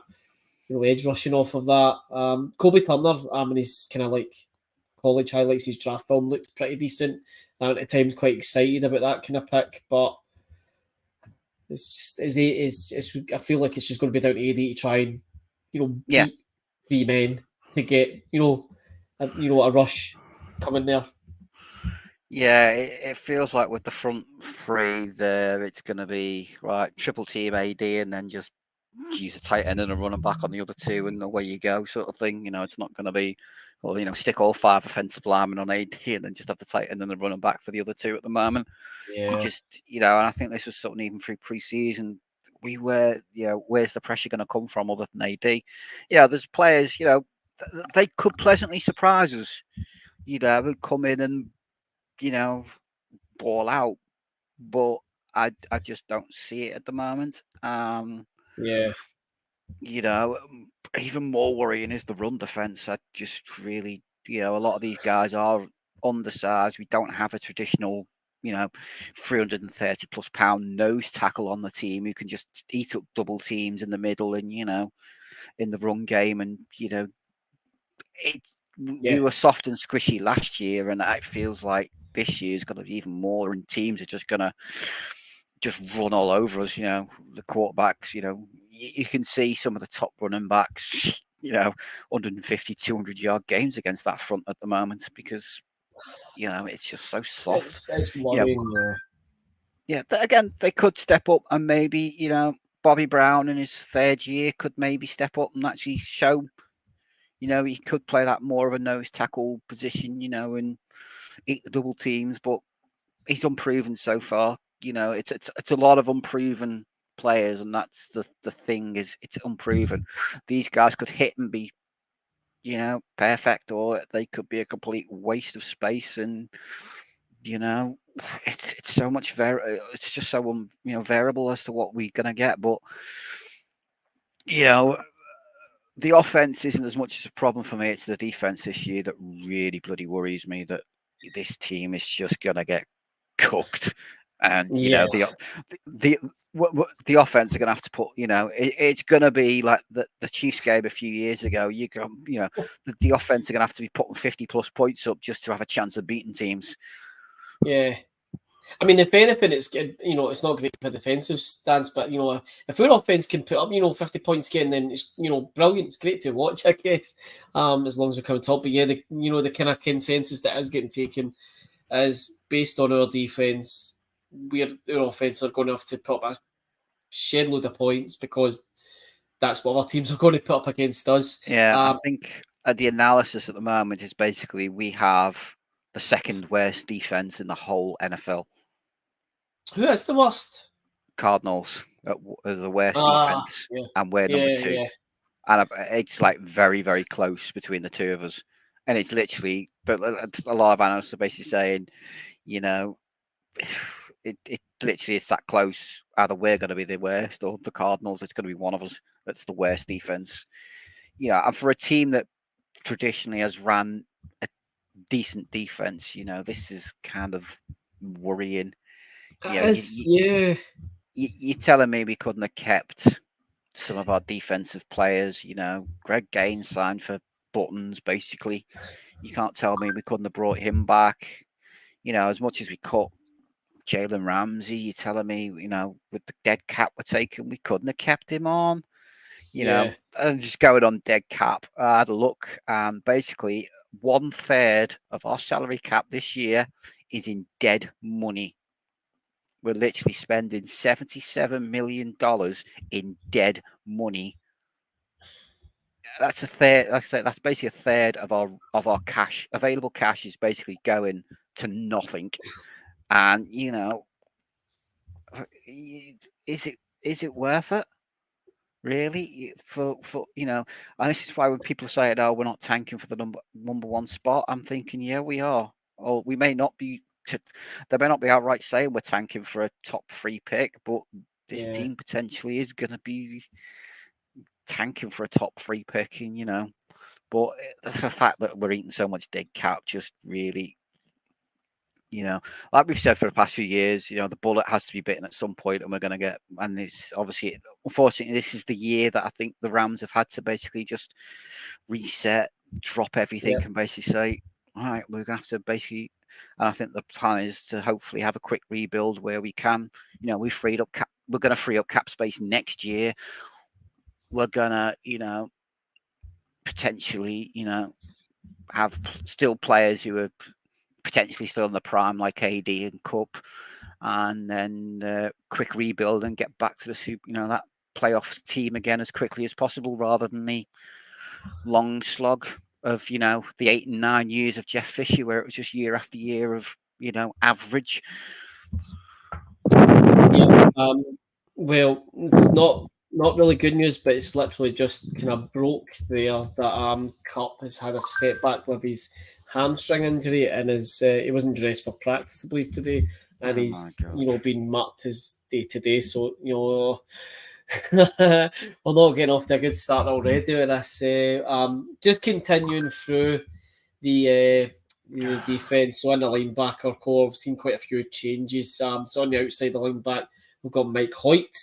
edge rushing off of that. Kobe Turner, in his kind of like college highlights, his draft film looked pretty decent. At times quite excited about that kind of pick, but it's just I feel like it's just going to be down to AD to try and beat three men to get a rush coming there. Yeah, it feels like with the front three there, it's going to be right triple team AD and then just use a tight end and a running back on the other two, and away you go, sort of thing. It's not going to be, stick all 5 offensive linemen on AD and then just have the tight end and the running back for the other two at the moment. Yeah. And I think this was something even through pre-season. Where's the pressure going to come from other than AD? There's players, they could pleasantly surprise us. Would come in and ball out, but I just don't see it at the moment. Even more worrying is the run defense. I just really, a lot of these guys are undersized. We don't have a traditional, 330 plus pound nose tackle on the team who can just eat up double teams in the middle and, in the run game. And, we were soft and squishy last year, and it feels like this year is going to be even more, and teams are just going to just run all over us. The quarterbacks, you can see some of the top running backs, 150, 200 yard games against that front at the moment because, it's just so soft. It's worrying. Again, they could step up and maybe, Bobby Brown in his third year could maybe step up and actually show, he could play that more of a nose tackle position, and eat the double teams, but he's unproven so far. It's a lot of unproven players, and that's the thing is it's unproven. These guys could hit and be, perfect, or they could be a complete waste of space. And it's so much it's just so variable as to what we're gonna get. But the offense isn't as much as a problem for me. It's the defense this year that really bloody worries me. That this team is just gonna get cooked. And the offense are going to have to put, it's going to be like the Chiefs game a few years ago. The offense are going to have to be putting 50 plus points up just to have a chance of beating teams. Yeah, I mean, if anything, it's good. It's not great for defensive stance, but if our offense can put up 50 points again, then it's brilliant. It's great to watch, I guess, as long as we come top. But the kind of consensus that is getting taken is based on our defense. Our offense are going to have to put up a shed load of points because that's what our teams are going to put up against us. Yeah, I think the analysis at the moment is basically we have the second worst defense in the whole NFL. Who is the worst? Cardinals are the worst defense, and we're number 2. Yeah. And it's like very, very close between the two of us. And it's literally, but a lot of analysts are basically saying, you know, it literally it's that close. Either we're going to be the worst, or the Cardinals. It's going to be one of us that's the worst defense. You know, and for a team that traditionally has ran a decent defense, you know, this is kind of worrying. You're telling me we couldn't have kept some of our defensive players? You know, Greg Gaines signed for buttons, basically. You can't tell me we couldn't have brought him back. You know, as much as we cut Jalen Ramsey, you're telling me, you know, with the dead cap we're taking, we couldn't have kept him on. You know, and just going on dead cap, I had a look, and basically 1/3 of our salary cap this year is in dead money. We're literally spending $77 million in dead money. That's a third. Like I say, that's basically a third of our cash. Available cash is basically going to nothing. And you know, is it worth it? Really, for you know, and this is why when people say, "Oh, we're not tanking for the number 1 spot," I'm thinking, yeah, we are. Or we may not be. They may not be outright saying we're tanking for a top 3 pick, but this team potentially is going to be tanking for a top 3 pick, and you know, but that's the fact that we're eating so much dead cap. Just really, you know, like we've said for the past few years, you know, the bullet has to be bitten at some point, and we're going to get. And this obviously, unfortunately, this is the year that I think the Rams have had to basically just reset, drop everything, and basically say, all right, we're going to have to basically. And I think the plan is to hopefully have a quick rebuild where we can. You know, we've freed up cap. We're going to free up cap space next year. We're going to, you know, potentially, you know, have still players who are potentially still in the prime, like AD and Cup, and then quick rebuild and get back to the that playoff team again as quickly as possible, rather than the long slog of, you know, the 8 and 9 years of Jeff Fisher, where it was just year after year of, you know, average. Yeah. Well, it's not really good news, but it's literally just kind of broke there that Cup has had a setback with his hamstring injury, and he wasn't dressed for practice, I believe, today, and he's been marked as day to day. So we're not getting off to a good start already with this. Just continuing through the defence. So in the linebacker core, we've seen quite a few changes. So on the outside of the linebacker, we've got Mike Hoyt,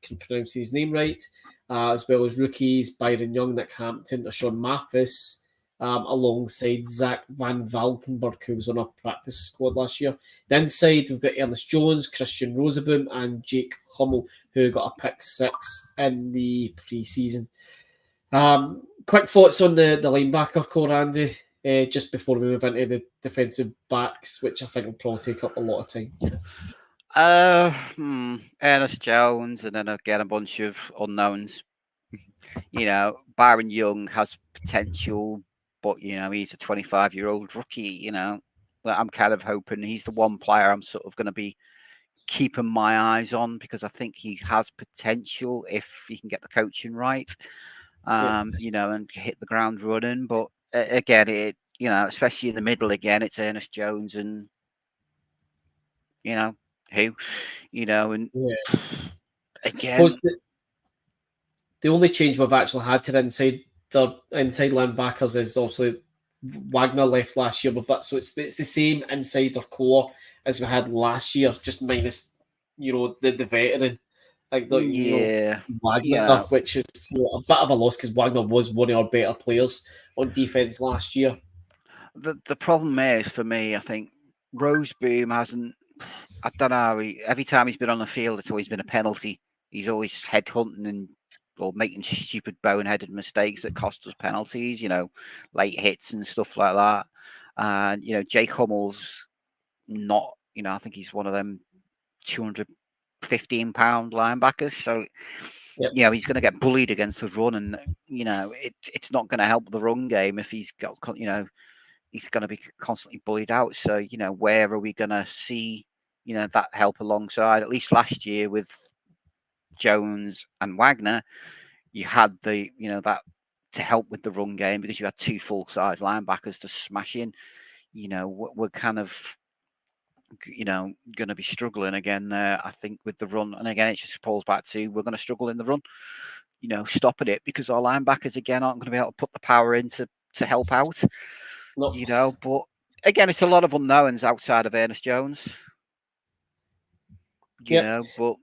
can pronounce his name right, as well as rookies Byron Young, Nick Hampton, Sean Mathis, alongside Zach Van Valkenburg, who was on our practice squad last year. The inside, we've got Ernest Jones, Christian Rosenbaum, and Jake Hummel, who got a pick 6 in the pre-season. Quick thoughts on the linebacker core, Andy, just before we move into the defensive backs, which I think will probably take up a lot of time. Ernest Jones, and then again a bunch of unknowns. You know, Byron Young has potential, but you know, he's a 25-year-old rookie. You know, but I'm kind of hoping he's the one player I'm sort of going to be keeping my eyes on, because I think he has potential if he can get the coaching right. You know, and hit the ground running. But again, it, you know, especially in the middle again, it's Ernest Jones and, you know, who, you know, and again, the only change we've actually had to the inside linebackers is obviously Wagner left last year, but so it's the same insider core as we had last year, just minus, you know, the veteran. Like Wagner, which is, you know, a bit of a loss because Wagner was one of our better players on defense last year. The problem is, for me, I think Roseboom hasn't. I don't know. Every time he's been on the field, it's always been a penalty. He's always headhunting or making stupid boneheaded mistakes that cost us penalties. You know, late hits and stuff like that. And you know, Jake Hummel's not. You know, I think he's one of them 215-pound linebackers. So, you know, he's going to get bullied against the run, and you know, it's not going to help the run game if he's got, you know, he's going to be constantly bullied out. So, you know, where are we going to see, you know, that help alongside? At least last year with Jones and Wagner, you had the, that to help with the run game because you had two full-size linebackers to smash in. We're kind of, going to be struggling again there, I think, with the run. And again, it just pulls back to we're going to struggle in the run, stopping it because our linebackers, again, aren't going to be able to put the power in to help out, But again, it's a lot of unknowns outside of Ernest Jones, but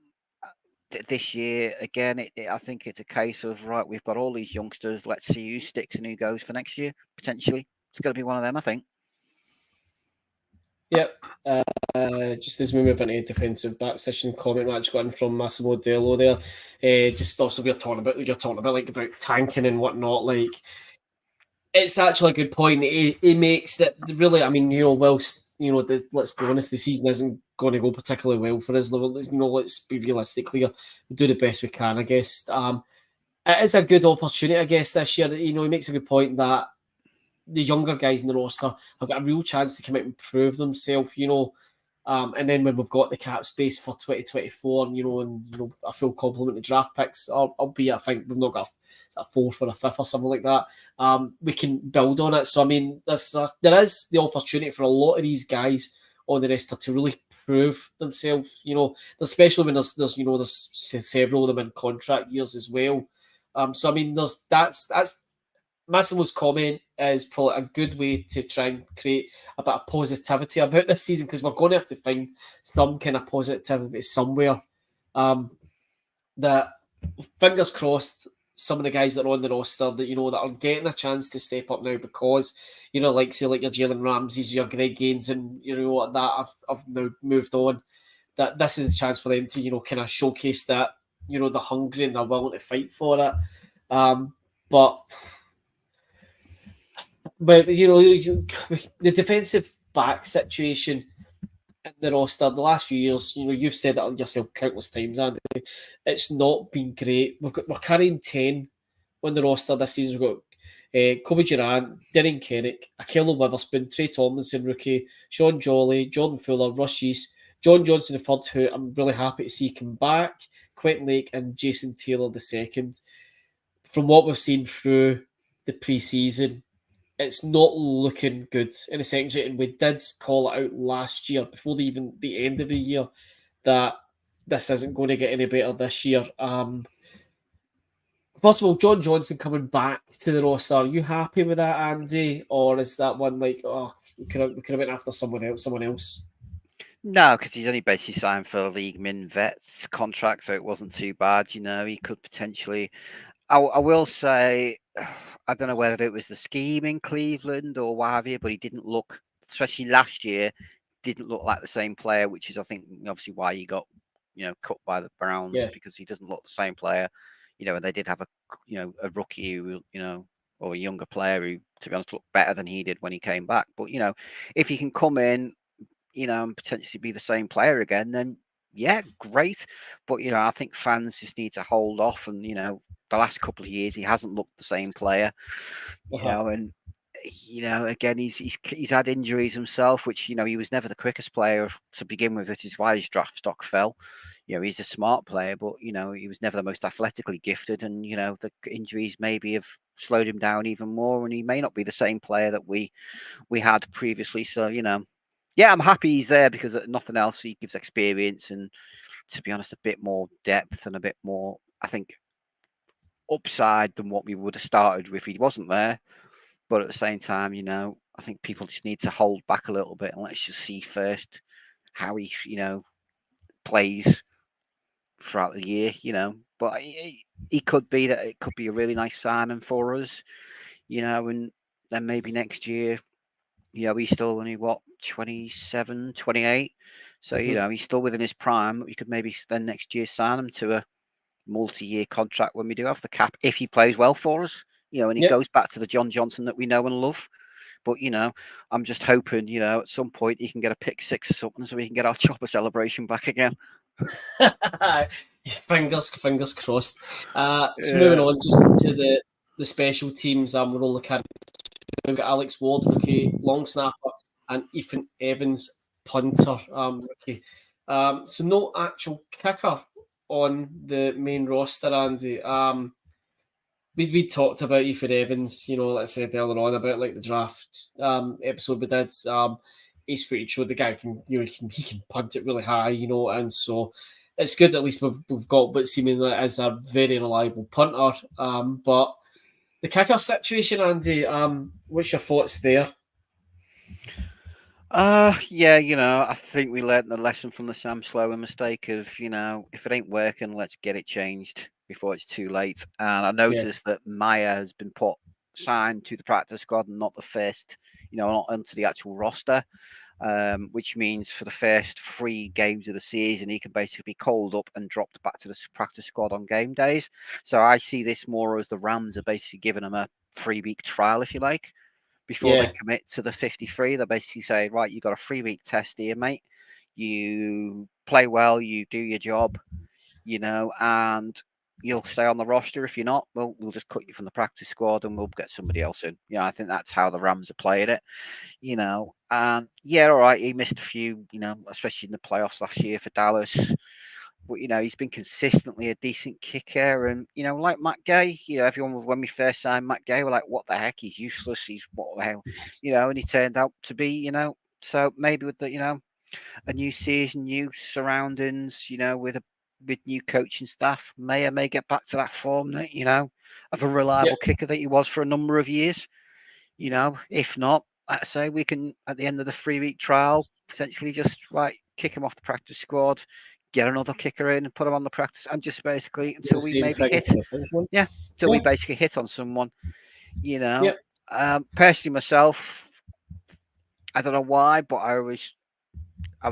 this year, again, I think it's a case of, right, we've got all these youngsters. Let's see who sticks and who goes for next year, potentially. It's going to be one of them, I think. Yep. Just as we move into defensive back session, comment match got in from Massimo Dello there. Just also you're talking about tanking and whatnot. Like, it's actually a good point. He makes that really. I mean, whilst let's be honest, the season isn't going to go particularly well for us. Let's be realistic here. We'll do the best we can, I guess. It is a good opportunity, I guess, this year. He makes a good point that the younger guys in the roster have got a real chance to come out and prove themselves, and then when we've got the cap space for 2024, and a full complement of draft picks, albeit I think we've not got a fourth or a fifth or something like that, we can build on it. So I mean, there is the opportunity for a lot of these guys on the roster to really prove themselves, especially when there's several of them in contract years as well. So I mean, that's Massimo's comment is probably a good way to try and create a bit of positivity about this season, because we're going to have to find some kind of positivity somewhere. That, fingers crossed, some of the guys that are on the roster that that are getting a chance to step up now, because like your Jalen Ramses, your Greg Gaines, and that have now moved on. That this is a chance for them to kind of showcase that they're hungry and they're willing to fight for it. But the defensive back situation in the roster the last few years, you've said it yourself countless times, Andy. It's not been great. We're carrying 10 on the roster this season. We've got Kobe Durant, Darren Kerrick, Akello Witherspoon, Trey Tomlinson, rookie, Sean Jolly, Jordan Fuller, Rush East, John Johnson III, who I'm really happy to see come back, Quentin Lake, and Jason Taylor II. From what we've seen through the pre-season, it's not looking good in a sense, and we did call it out last year before even the end of the year that this isn't going to get any better this year. Possible John Johnson coming back to the roster. Are you happy with that, Andy, or is that one like, we could have went after someone else? No, because he's only basically signed for a league min vets contract, so it wasn't too bad. He could potentially. I will say, I don't know whether it was the scheme in Cleveland or what have you, but he didn't look, especially last year, didn't look like the same player, which is, I think, obviously why he got, cut by the Browns, because he doesn't look the same player. And they did have a rookie who, or a younger player who, to be honest, looked better than he did when he came back. But, if he can come in, and potentially be the same player again, then yeah, great. But, I think fans just need to hold off. And, the last couple of years, he hasn't looked the same player, and, again, he's had injuries himself, which, he was never the quickest player to begin with, which is why his draft stock fell. He's a smart player, but, he was never the most athletically gifted. And, the injuries maybe have slowed him down even more. And he may not be the same player that we had previously. So, yeah, I'm happy he's there because nothing else, he gives experience and, to be honest, a bit more depth and a bit more, I think, upside than what we would have started with if he wasn't there. But at the same time, I think people just need to hold back a little bit and let's just see first how he, plays throughout the year, But he could be that it could be a really nice signing for us, and then maybe next year, he's still only, 27, 28. So, he's still within his prime. We could maybe then next year sign him to a multi-year contract when we do have the cap, if he plays well for us, and he goes back to the John Johnson that we know and love. But, I'm just hoping, at some point he can get a pick six or something so we can get our chopper celebration back again. Fingers crossed. So moving on just to the special teams, we're all looking at. We've got Alex Ward, rookie, long snapper, and Ethan Evans, punter, rookie. So no actual kicker on the main roster, Andy. We talked about Ethan Evans, like I said earlier on about like the draft episode we did. His footage showed the guy can, he can punt it really high, and so it's good at least we've got what seemingly is a very reliable punter. But the kicker situation, Andy, what's your thoughts there? Yeah, I think we learned the lesson from the Sam Sloan mistake of, if it ain't working, let's get it changed before it's too late. And I noticed that Maya has been signed to the practice squad and not the first, not onto the actual roster, which means for the first 3 games of the season, he can basically be called up and dropped back to the practice squad on game days. So I see this more as the Rams are basically giving him a 3-week trial, if you like. Before they commit to the 53, they basically say, right, you got a 3-week test here, mate. You play well, you do your job, and you'll stay on the roster. If you're not, we'll just cut you from the practice squad and we'll get somebody else in. I think that's how the Rams are playing it, and yeah, all right, he missed a few, especially in the playoffs last year for Dallas. But, he's been consistently a decent kicker. And, like Matt Gay, everyone, when we first signed Matt Gay, were like, what the heck? He's useless. He's what the hell? And he turned out to be, so maybe with the, a new season, new surroundings, with new coaching staff, may get back to that form that, of a reliable kicker that he was for a number of years. If not, I'd say we can, at the end of the 3-week trial, potentially just kick him off the practice squad, get another kicker in and put him on the practice, and just basically until we maybe hit, we basically hit on someone, Personally myself, I don't know why, but I was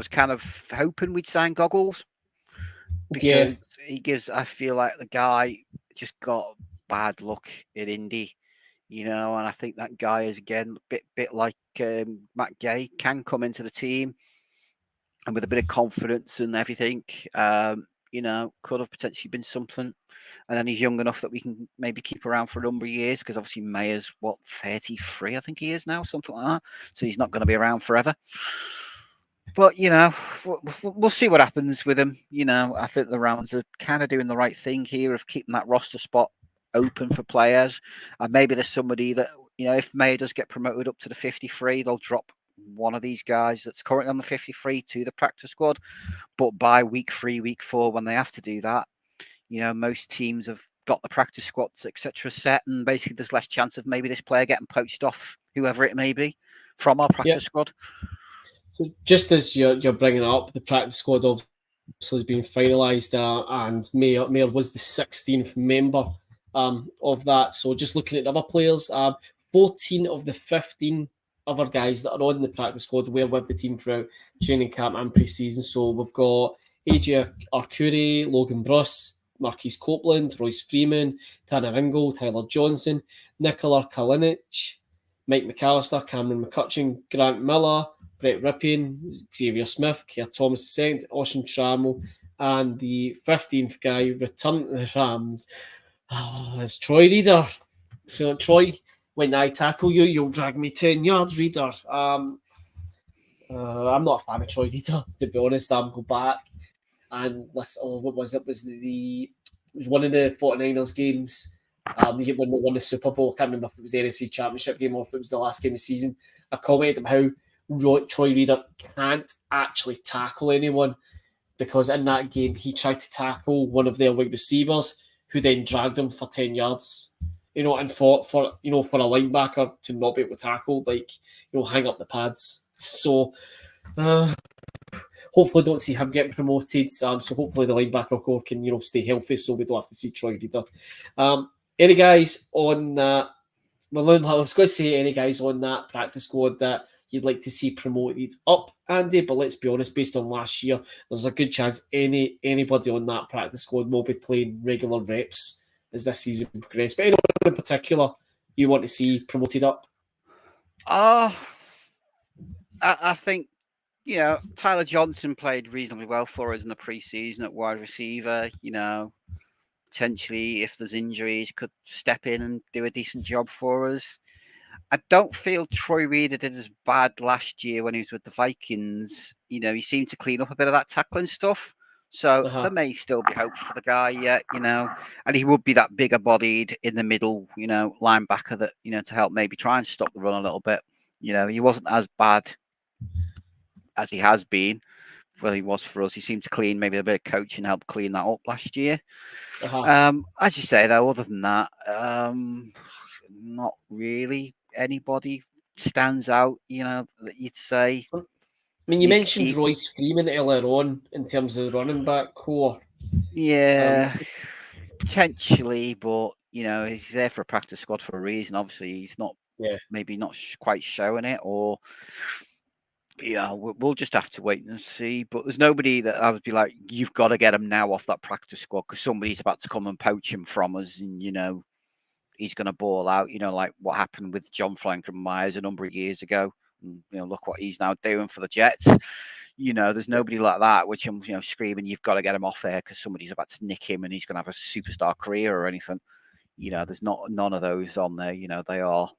kind of hoping we'd sign Goggles because I feel like the guy just got bad luck in Indy, and I think that guy is again a bit like Matt Gay, can come into the team and with a bit of confidence and everything, could have potentially been something. And then he's young enough that we can maybe keep around for a number of years because obviously Mayer's, 33, I think he is now, something like that. So he's not going to be around forever. But, we'll see what happens with him. I think the Rams are kind of doing the right thing here of keeping that roster spot open for players. And maybe there's somebody that, if Mayer does get promoted up to the 53, they'll drop one of these guys that's currently on the 53 to the practice squad. But by week 3, week 4, when they have to do that, most teams have got the practice squads, etc., set, and basically there's less chance of maybe this player getting poached off, whoever it may be, from our practice squad. So just as you're bringing up, the practice squad obviously has been finalised, and Mayer was the 16th member of that. So just looking at the other players, 14 of the 15 other guys that are on the practice squad were with the team throughout training camp and pre-season. So we've got AJ Arcuri, Logan Bruss, Marquise Copeland, Royce Freeman, Tanner Ingle, Tyler Johnson, Nikola Kalinic, Mike McAllister, Cameron McCutcheon, Grant Miller, Brett Ripien, Xavier Smith, Kerr Thomas II, Austin Trammell, and the 15th guy returned to the Rams is Troy Reader. So Troy, when I tackle you, you'll drag me 10 yards, Reader. I'm not a fan of Troy Reader, to be honest. I'll go back and listen. What was it? It was one of the 49ers games. When they won the Super Bowl. I can't remember if it was the NFC Championship game or if it was the last game of the season. I commented on how Troy Reader can't actually tackle anyone because in that game he tried to tackle one of their wide receivers who then dragged him for 10 yards. And for a linebacker to not be able to tackle, hang up the pads. So hopefully don't see him getting promoted. So hopefully the linebacker core can, stay healthy so we don't have to see Troy Reader. Any guys on that? Well, I was going to say any guys on that practice squad that you'd like to see promoted up, Andy, but let's be honest, based on last year, there's a good chance anybody on that practice squad will be playing regular reps as this season progresses. But anyone in particular you want to see promoted up? I think, Tyler Johnson played reasonably well for us in the pre-season at wide receiver. Potentially, if there's injuries, could step in and do a decent job for us. I don't feel Troy Reader did as bad last year when he was with the Vikings. He seemed to clean up a bit of that tackling stuff. So there may still be hope for the guy yet, and he would be that bigger bodied in the middle, linebacker that, to help maybe try and stop the run a little bit. He wasn't as bad as he has been. Well, he was for us. He seemed to clean, maybe a bit of coaching helped clean that up last year. As you say, though, other than that, not really anybody stands out, that you'd say. I mean, you mentioned Royce Freeman earlier on in terms of the running back core. Yeah, potentially, but, he's there for a practice squad for a reason. Obviously, he's not, maybe not quite showing it, or... we'll just have to wait and see. But there's nobody that I would be like, you've got to get him now off that practice squad because somebody's about to come and poach him from us, and he's going to ball out. Like what happened with John Franklin-Myers a number of years ago. And, look what he's now doing for the Jets. There's nobody like that, which I'm screaming, you've got to get him off there because somebody's about to nick him and he's going to have a superstar career or anything. There's none of those on there. They are,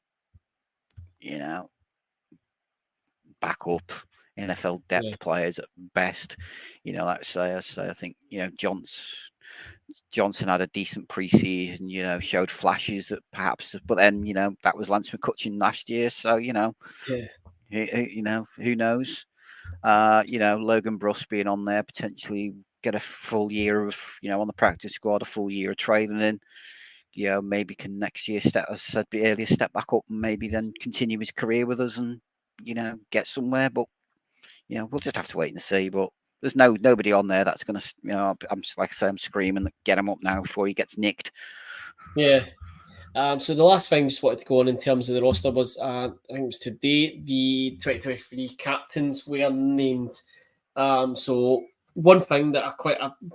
backup NFL depth players at best. Like I say, I think Johnson had a decent preseason. Showed flashes that perhaps, but then that was Lance McCutcheon last year. So who knows? Logan Bruss being on there potentially get a full year of on the practice squad, a full year of training in. Maybe can next year step back up and maybe then continue his career with us and get somewhere. But we'll just have to wait and see. But there's nobody on there that's gonna I'm like I say, I'm screaming get him up now before he gets nicked. Yeah. So the last thing I just wanted to go on in terms of the roster was I think it was today the 2023 captains were named. So one thing that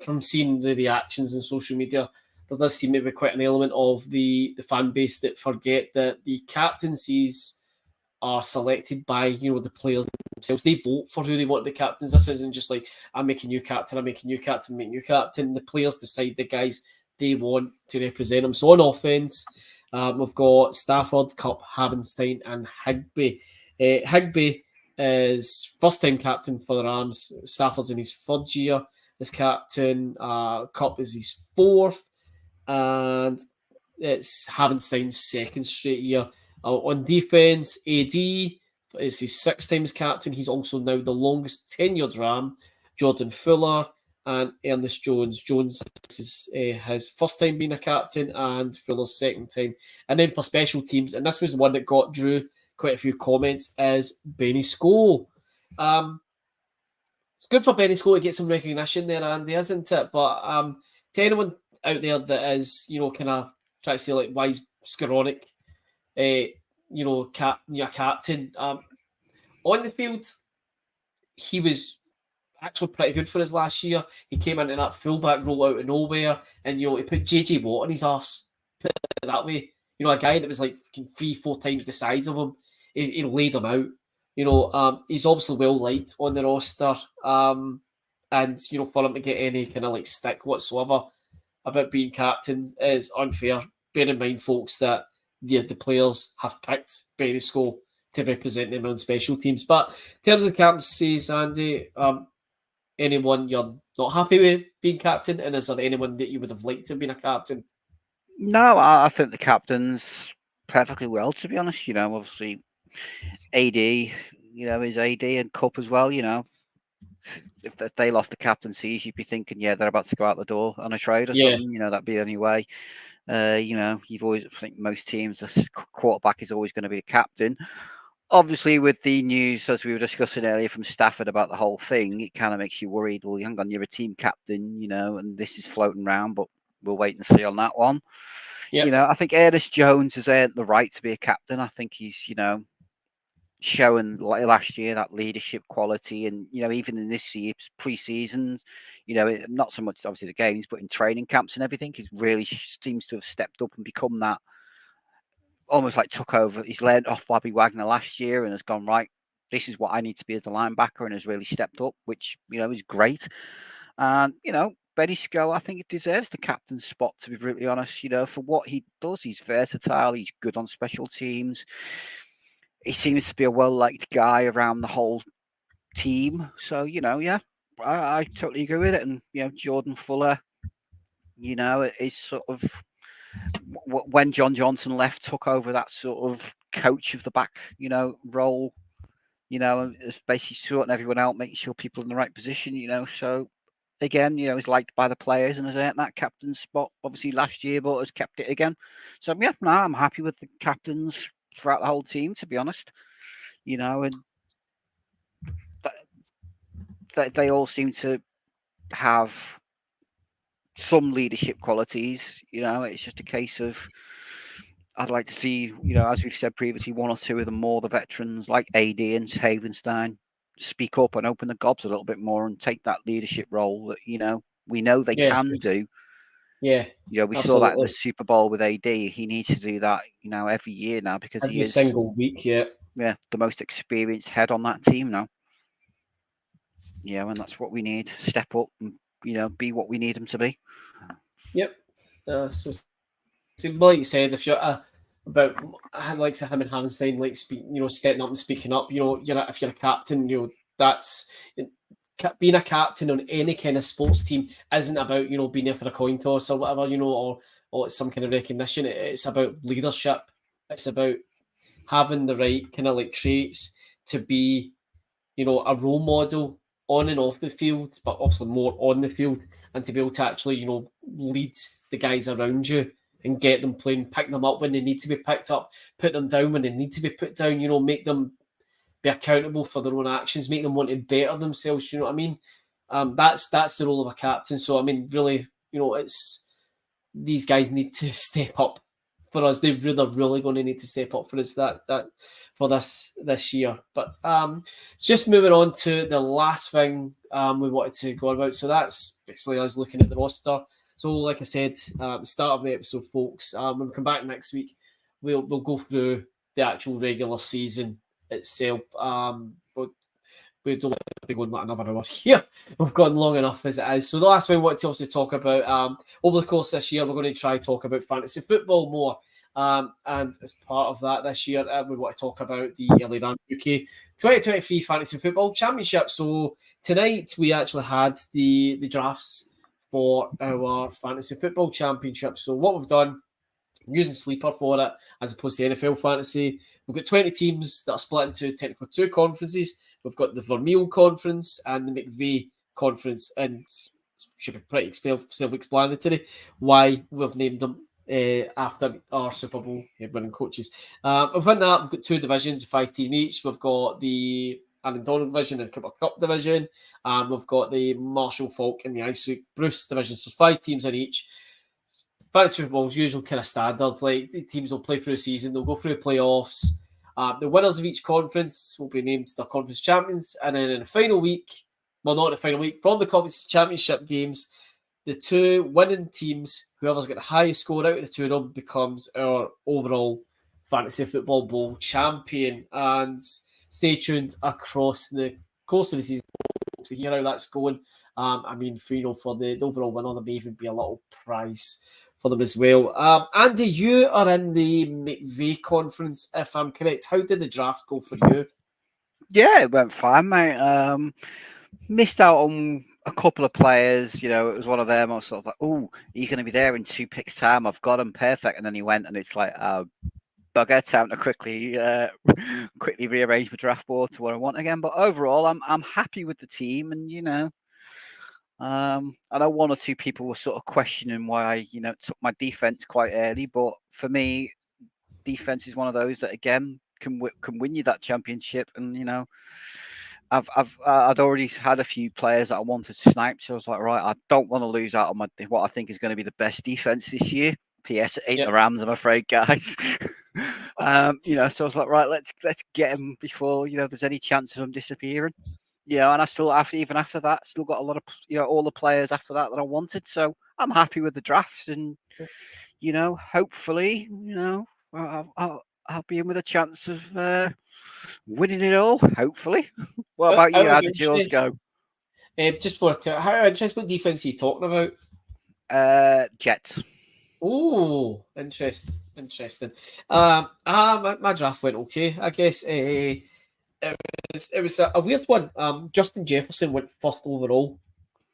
from seeing the reactions on social media, there does seem to be quite an element of the fan base that forget that the captaincies are selected by the players themselves. They vote for who they want the captains. This isn't just like I'm making you captain, making you captain. The players decide the guys they want to represent them. So on offense, we've got Stafford, Cup, Havenstein, and Higbee. Higbee is first-time captain for the Rams. Stafford's in his third year as captain. Cup is his fourth, and it's Havenstein's second straight year. On defense, AD is his sixth time as captain. He's also now the longest tenured Ram. Jordan Fuller and Ernest Jones. Jones is his first time being a captain and Fuller's second time. And then for special teams, and this was one that drew quite a few comments, is Benny Sko. It's good for Benny Sko to get some recognition there, Andy, isn't it? But to anyone out there that is, kind of trying to say like, why is Skoranek captain. On the field, he was actually pretty good for his last year. He came into that fullback role out of nowhere, and he put JJ Watt on his arse. Put it that way, a guy that was like 3-4 times the size of him. He laid him out. He's obviously well liked on the roster, and for him to get any kind of like stick whatsoever about being captain is unfair. Bear in mind, folks, that the players have picked Benny Sko to represent them on special teams. But in terms of the captaincies, Andy, anyone you're not happy with being captain, and is there anyone that you would have liked to have been a captain? No, I think the captain's perfectly well, to be honest. Obviously, AD, is AD and Cup as well. If they lost the captaincies, you'd be thinking, they're about to go out the door on a trade or something. That'd be the only way. You've always, I think most teams, the quarterback is always going to be the captain. Obviously, with the news, as we were discussing earlier from Stafford about the whole thing, it kind of makes you worried. Well, hang on, you're a team captain, and this is floating around, but we'll wait and see on that one. Yep. I think Ernest Jones has earned the right to be a captain. I think he's, showing last year that leadership quality, and even in this year's pre-seasons, not so much obviously the games, but in training camps and everything, he really seems to have stepped up and become that, almost like took over. He's learned off Bobby Wagner last year and has gone, right, this is what I need to be as a linebacker, and has really stepped up, which is great. And Benny Sko, I think it deserves the captain's spot, to be brutally honest. For what he does, he's versatile, he's good on special teams. He seems to be a well-liked guy around the whole team. So, I totally agree with it. And Jordan Fuller, is sort of when John Johnson left, took over that sort of coach of the back, role. It's basically sorting everyone out, making sure people are in the right position. So again, he's liked by the players and has earned that captain spot. Obviously last year, but has kept it again. So I'm happy with the captains throughout the whole team, to be honest. And they all seem to have some leadership qualities. It's just a case of I'd like to see, as we've said previously, one or two of the more the veterans like AD and Havenstein speak up and open the gobs a little bit more and take that leadership role that we know they can do. Yeah, we absolutely saw that in the Super Bowl with AD. He needs to do that, every year now because every he is single week. Yeah, the most experienced head on that team now. And that's what we need. Step up and be what we need him to be. Yep. So like you said, if you're about like him and Havenstein, like stepping up and speaking up. If you're a captain, that's being a captain on any kind of sports team isn't about being there for a coin toss or whatever, or it's some kind of recognition. It's about leadership. It's about having the right kind of like traits to be, a role model on and off the field, but obviously more on the field, and to be able to actually, lead the guys around you and get them playing, pick them up when they need to be picked up, put them down when they need to be put down, make them be accountable for their own actions, make them want to better themselves. Do you know what I mean? That's the role of a captain. So, I mean, really, it's these guys need to step up for us. They're really going to need to step up for us for this year. But just moving on to the last thing we wanted to go about. So that's basically us looking at the roster. So like I said at the start of the episode, folks, when we come back next week, we'll go through the actual regular season itself. But we don't want to be going like another hour here. We've gone long enough as it is. So the last thing we want to also talk about, over the course of this year, we're going to try to talk about fantasy football more. And as part of that this year, we want to talk about the early round UK 2023 Fantasy Football Championship. So tonight we actually had the drafts for our Fantasy Football Championship. So what we've done, using Sleeper for it, as opposed to NFL Fantasy, we've got 20 teams that are split into technically two conferences. We've got the Vermeil Conference and the McVeigh Conference, and it should be pretty self-explanatory why we've named them after our Super Bowl winning coaches. Within that, we've got two divisions, 5 team each. We've got the Alan Donald division and Cooper Cup division, and we've got the Marshall Falk and the Isaac Bruce division. So 5 teams in each. Fantasy football's usual kind of standard. Like, the teams will play through the season, they'll go through playoffs. The winners of each conference will be named the conference champions, and then in the final week, well, not the final week, from the conference championship games, the 2 winning teams, whoever's got the highest score out of the 2 of them, becomes our overall Fantasy Football Bowl champion. And stay tuned across the course of the season to hear how that's going. I mean, for the overall winner, there may even be a little prize for them as well. Andy, you are in the McVeigh Conference, if I'm correct. How did the draft go for you? Yeah, it went fine, mate. Missed out on a couple of players. It was one of them. I was sort of like, oh, you're going to be there in 2 picks' time. I've got him perfect. And then he went, and it's like, bugger, time to quickly rearrange my draft board to what I want again. But overall, I'm happy with the team, and I know 1 or 2 people were sort of questioning why I took my defense quite early, but for me, defense is one of those that again can win you that championship. And I'd already had a few players that I wanted to snipe, so I was like, right, I don't want to lose out on what I think is going to be the best defense this year. PS, it ain't the Rams, I'm afraid, guys. So I was like, right, let's get him before there's any chance of him disappearing. And I still, after that, still got a lot of all the players after that I wanted. So I'm happy with the drafts, and hopefully, I'll be in with a chance of winning it all. Hopefully. What about you? How did yours go? Just for how interesting, what defense are you talking about? Jets. Oh, interesting. My draft went okay, I guess. it was a weird one. Justin Jefferson went first overall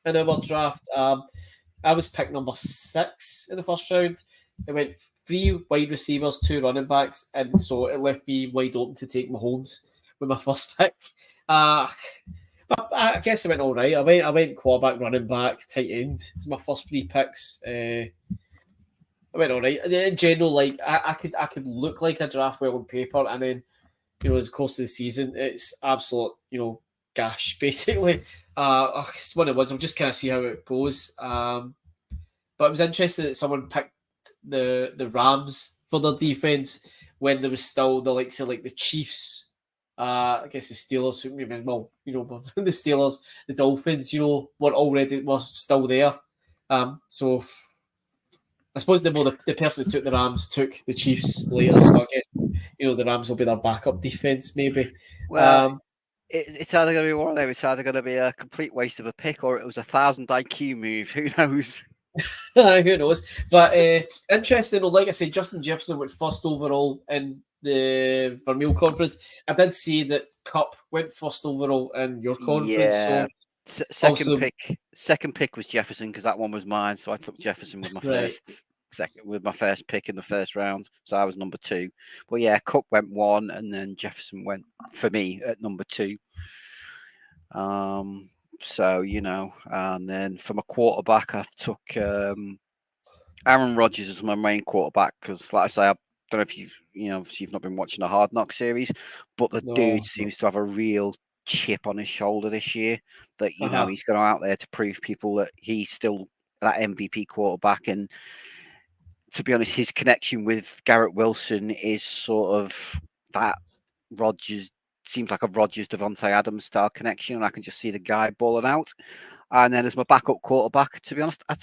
in our draft. I was picked number 6 in the first round. It went 3 wide receivers, 2 running backs, and so it left me wide open to take Mahomes with my first pick. I guess I went all right. I went quarterback, running back, tight end. It's my first 3 picks. I went all right. In general, like I could look like a draft well on paper, and then as the course of the season, it's absolute gash basically. It's one it was. I'll just kind of see how it goes. But it was interesting that someone picked the Rams for their defense when there was still the likes of like the Chiefs. I guess the Steelers, the Steelers, the Dolphins, were still there. So I suppose the person who took the Rams took the Chiefs later. So I guess the Rams will be their backup defense, maybe. Well, it's either going to be one of them. It's either going to be a complete waste of a pick, or it was 1,000 IQ move. Who knows? Who knows? But interesting. Like I said, Justin Jefferson went first overall in the Vermeil conference. I did see that Cup went first overall in your conference. Yeah. So second pick was Jefferson because that one was mine. So I took Jefferson with my first pick in the first round. So I was number 2. But yeah, Cup went 1, and then Jefferson went for me at number 2. So, and then from a quarterback, I took Aaron Rodgers as my main quarterback because, like I say, I don't know if you've not been watching the Hard Knock series, but the dude seems to have a real chip on his shoulder this year that, he's going out there to prove people that he's still that MVP quarterback. And to be honest, his connection with Garrett Wilson is sort of that Rodgers seems like a Rodgers Devontae Adams style connection, and I can just see the guy balling out. And then as my backup quarterback, to be honest, I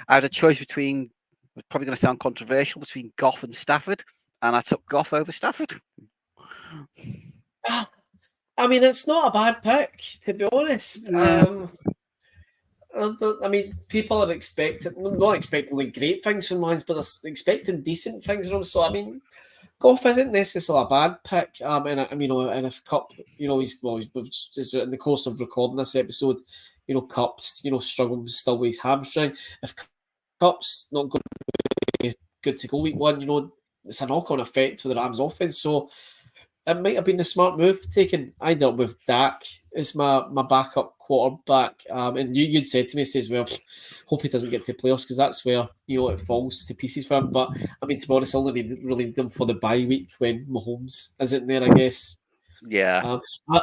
had a choice between, it's probably going to sound controversial, between Goff and Stafford, and I took Goff over Stafford. I mean, it's not a bad pick, to be honest. I mean, people are not expecting like great things from Lions, but they're expecting decent things from them. So, I mean, Goff isn't necessarily a bad pick. And if Cup, he's just in the course of recording this episode, Cup's, struggling still with his hamstring. If Cup's not going to be good to go week 1, it's a knock-on effect for the Rams offense. So it might have been a smart move taken. I dealt with Dak as my backup quarterback. And you'd said to me, says, well, hope he doesn't get to playoffs because that's where, it falls to pieces for him. But, I mean, to be honest, I only really need them for the bye week when Mahomes isn't there, I guess. Yeah.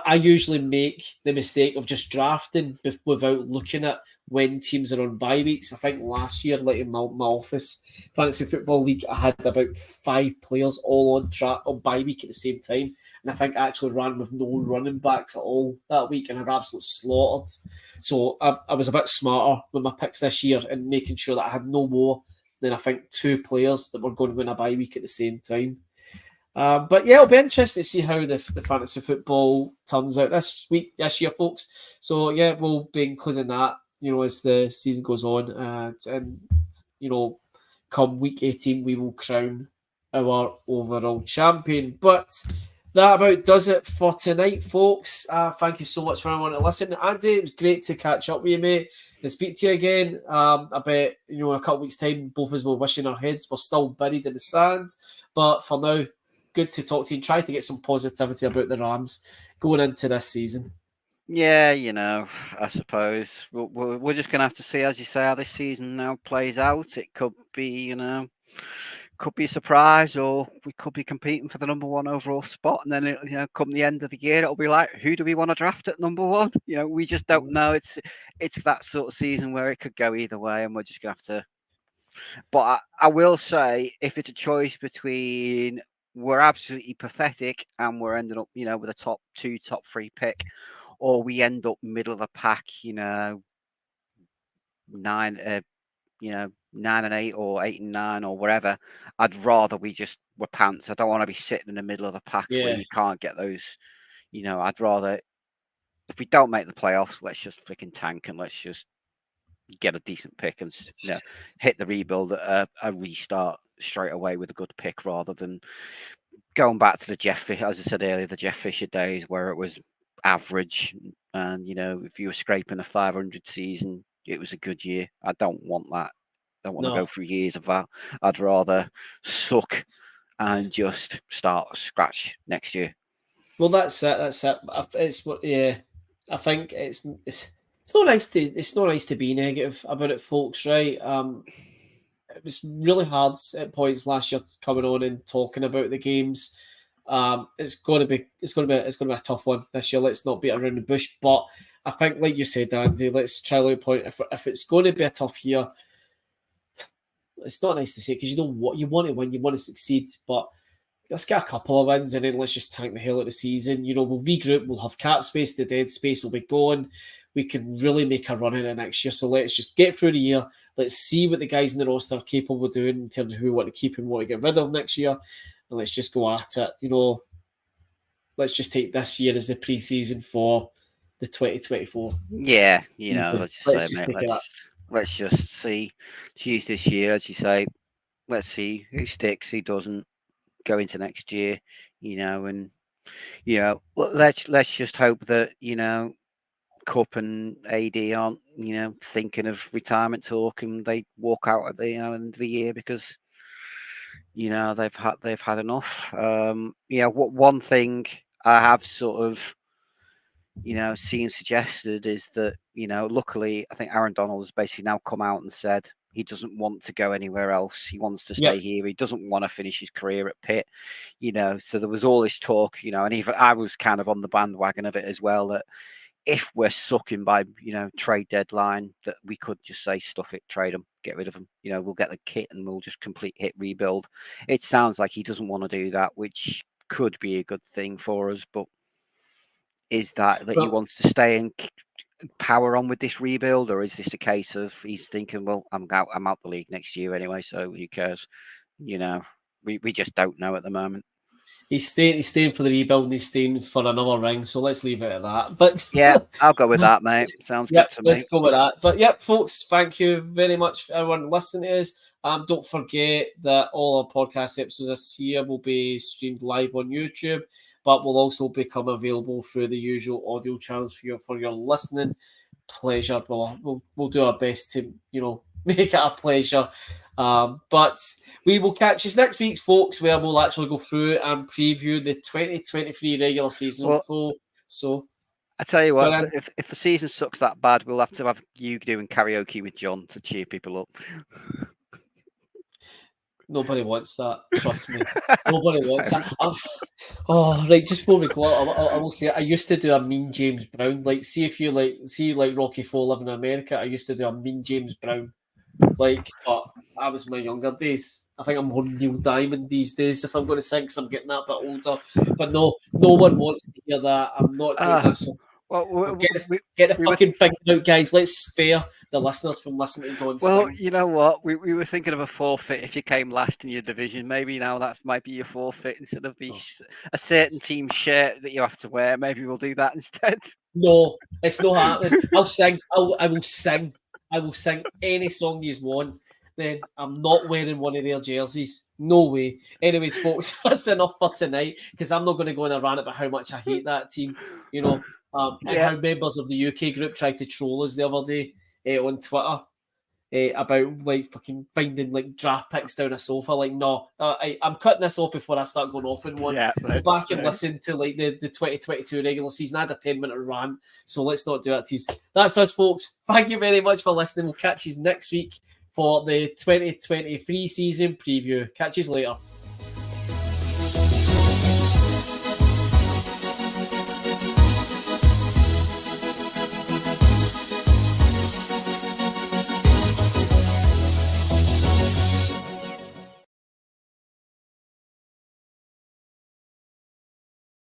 I usually make the mistake of just drafting without looking at when teams are on bye weeks. I think last year, like in my office fantasy football league, I had about 5 players all on bye week at the same time. And I think I actually ran with no running backs at all that week and I got absolutely slaughtered. So I was a bit smarter with my picks this year and making sure that I had no more than I think 2 players that were going to win a bye week at the same time. But yeah, it'll be interesting to see how the fantasy football turns out this year, folks. So yeah, we'll be including that, as the season goes on. And come week 18, we will crown our overall champion. But that about does it for tonight, folks. Thank you so much for everyone to listen. Andy, it was great to catch up with you, mate, and speak to you again. I bet, in a couple of weeks' time, both of us will wishing our heads were still buried in the sand. But for now, good to talk to you and try to get some positivity about the Rams going into this season. Yeah, I suppose we're just going to have to see, as you say, how this season now plays out. It could be, could be a surprise, or we could be competing for the number 1 overall spot. And then, come the end of the year, it'll be like, who do we want to draft at number 1? We just don't know. It's that sort of season where it could go either way, and we're just going to have to. But I will say, if it's a choice between we're absolutely pathetic and we're ending up, with a top 2, top 3 pick, or we end up middle of the pack, 9 and 8 or 8 and 9 or whatever, I'd rather we're pants. I don't want to be sitting in the middle of the pack where you can't get those. I'd rather, if we don't make the playoffs, let's just freaking tank and let's just get a decent pick and hit the rebuild at a restart straight away with a good pick rather than going back to the Jeff, as I said earlier, the Jeff Fisher days where it was average, and if you were scraping a 500 season, it was a good year. I don't want that. I don't want to go through years of that. I'd rather suck and just start scratch next year. Well, that's it. It's what. Yeah, I think it's not nice to be negative about it, folks. Right? It was really hard at points last year coming on and talking about the games. It's going to be a tough one this year. Let's not beat around the bush. But I think, like you said, Andy, let's try to point. If it's going to be a tough year, it's not nice to say because you know what you want to win, you want to succeed, but let's get a couple of wins and then let's just tank the hell out of the season. We'll regroup, we'll have cap space, the dead space will be gone. We can really make a run in it next year. So let's just get through the year. Let's see what the guys in the roster are capable of doing in terms of who we want to keep and what to get rid of next year. And let's just go at it. Let's just take this year as the pre-season for the 2024. Yeah, let's just see. Choose this year, as you say. Let's see who sticks, who doesn't go into next year. Let's just hope that Cup and AD aren't thinking of retirement talk and they walk out at the end of the year because they've had enough. One thing I have sort of seen suggested is that luckily I think Aaron Donald has basically now come out and said he doesn't want to go anywhere else. He wants to stay here. He doesn't want to finish his career at Pitt. So there was all this talk, and even I was kind of on the bandwagon of it as well, that if we're sucking by, trade deadline, that we could just say, stuff it, trade them, get rid of them. We'll get the kit and we'll just complete hit rebuild. It sounds like he doesn't want to do that, which could be a good thing for us. But is that he wants to stay and power on with this rebuild, or is this a case of he's thinking, well, I'm out the league next year anyway, so who cares? We just don't know at the moment. He's staying for the rebuild and he's staying for another ring, so let's leave it at that. But yeah, I'll go with that, mate. Sounds good to me. Let's go with that. But folks, thank you very much for everyone listening to us. Don't forget that all our podcast episodes this year will be streamed live on YouTube, but will also become available through the usual audio channels for your listening pleasure. We'll do our best to make it a pleasure. But we will catch you next week, folks, where we'll actually go through and preview the 2023 regular season. So I tell you what, if the season sucks that bad, we'll have to have you doing karaoke with John to cheer people up. Nobody wants that. Trust me. Nobody wants that. Right. Just before we go, I will say I used to do a Mean James Brown. See Rocky IV living in America. I used to do a Mean James Brown. But I was my younger days. I think I'm more Neil Diamond these days if I'm going to sing because I'm getting that bit older. But no one wants to hear that. I'm not doing that. So get the fucking thing out, guys. Let's spare the listeners from listening to John sing. Well, you know what? We were thinking of a forfeit if you came last in your division. Maybe now that might be your forfeit instead of a certain team shirt that you have to wear. Maybe we'll do that instead. No, it's not happening. I'll sing. I will sing. I will sing any song you want. Then I'm not wearing one of their jerseys. No way. Anyways, folks, that's enough for tonight because I'm not going to go on a rant about how much I hate that team. And how members of the UK group tried to troll us the other day on Twitter about fucking finding draft picks down a sofa. No, I'm cutting this off before I start going off in one. Go back and listen to the 2022 regular season. I had a 10-minute rant, so let's not do that to you. That's us, folks. Thank you very much for listening. We'll catch you next week for the 2023 season preview. Catch you later.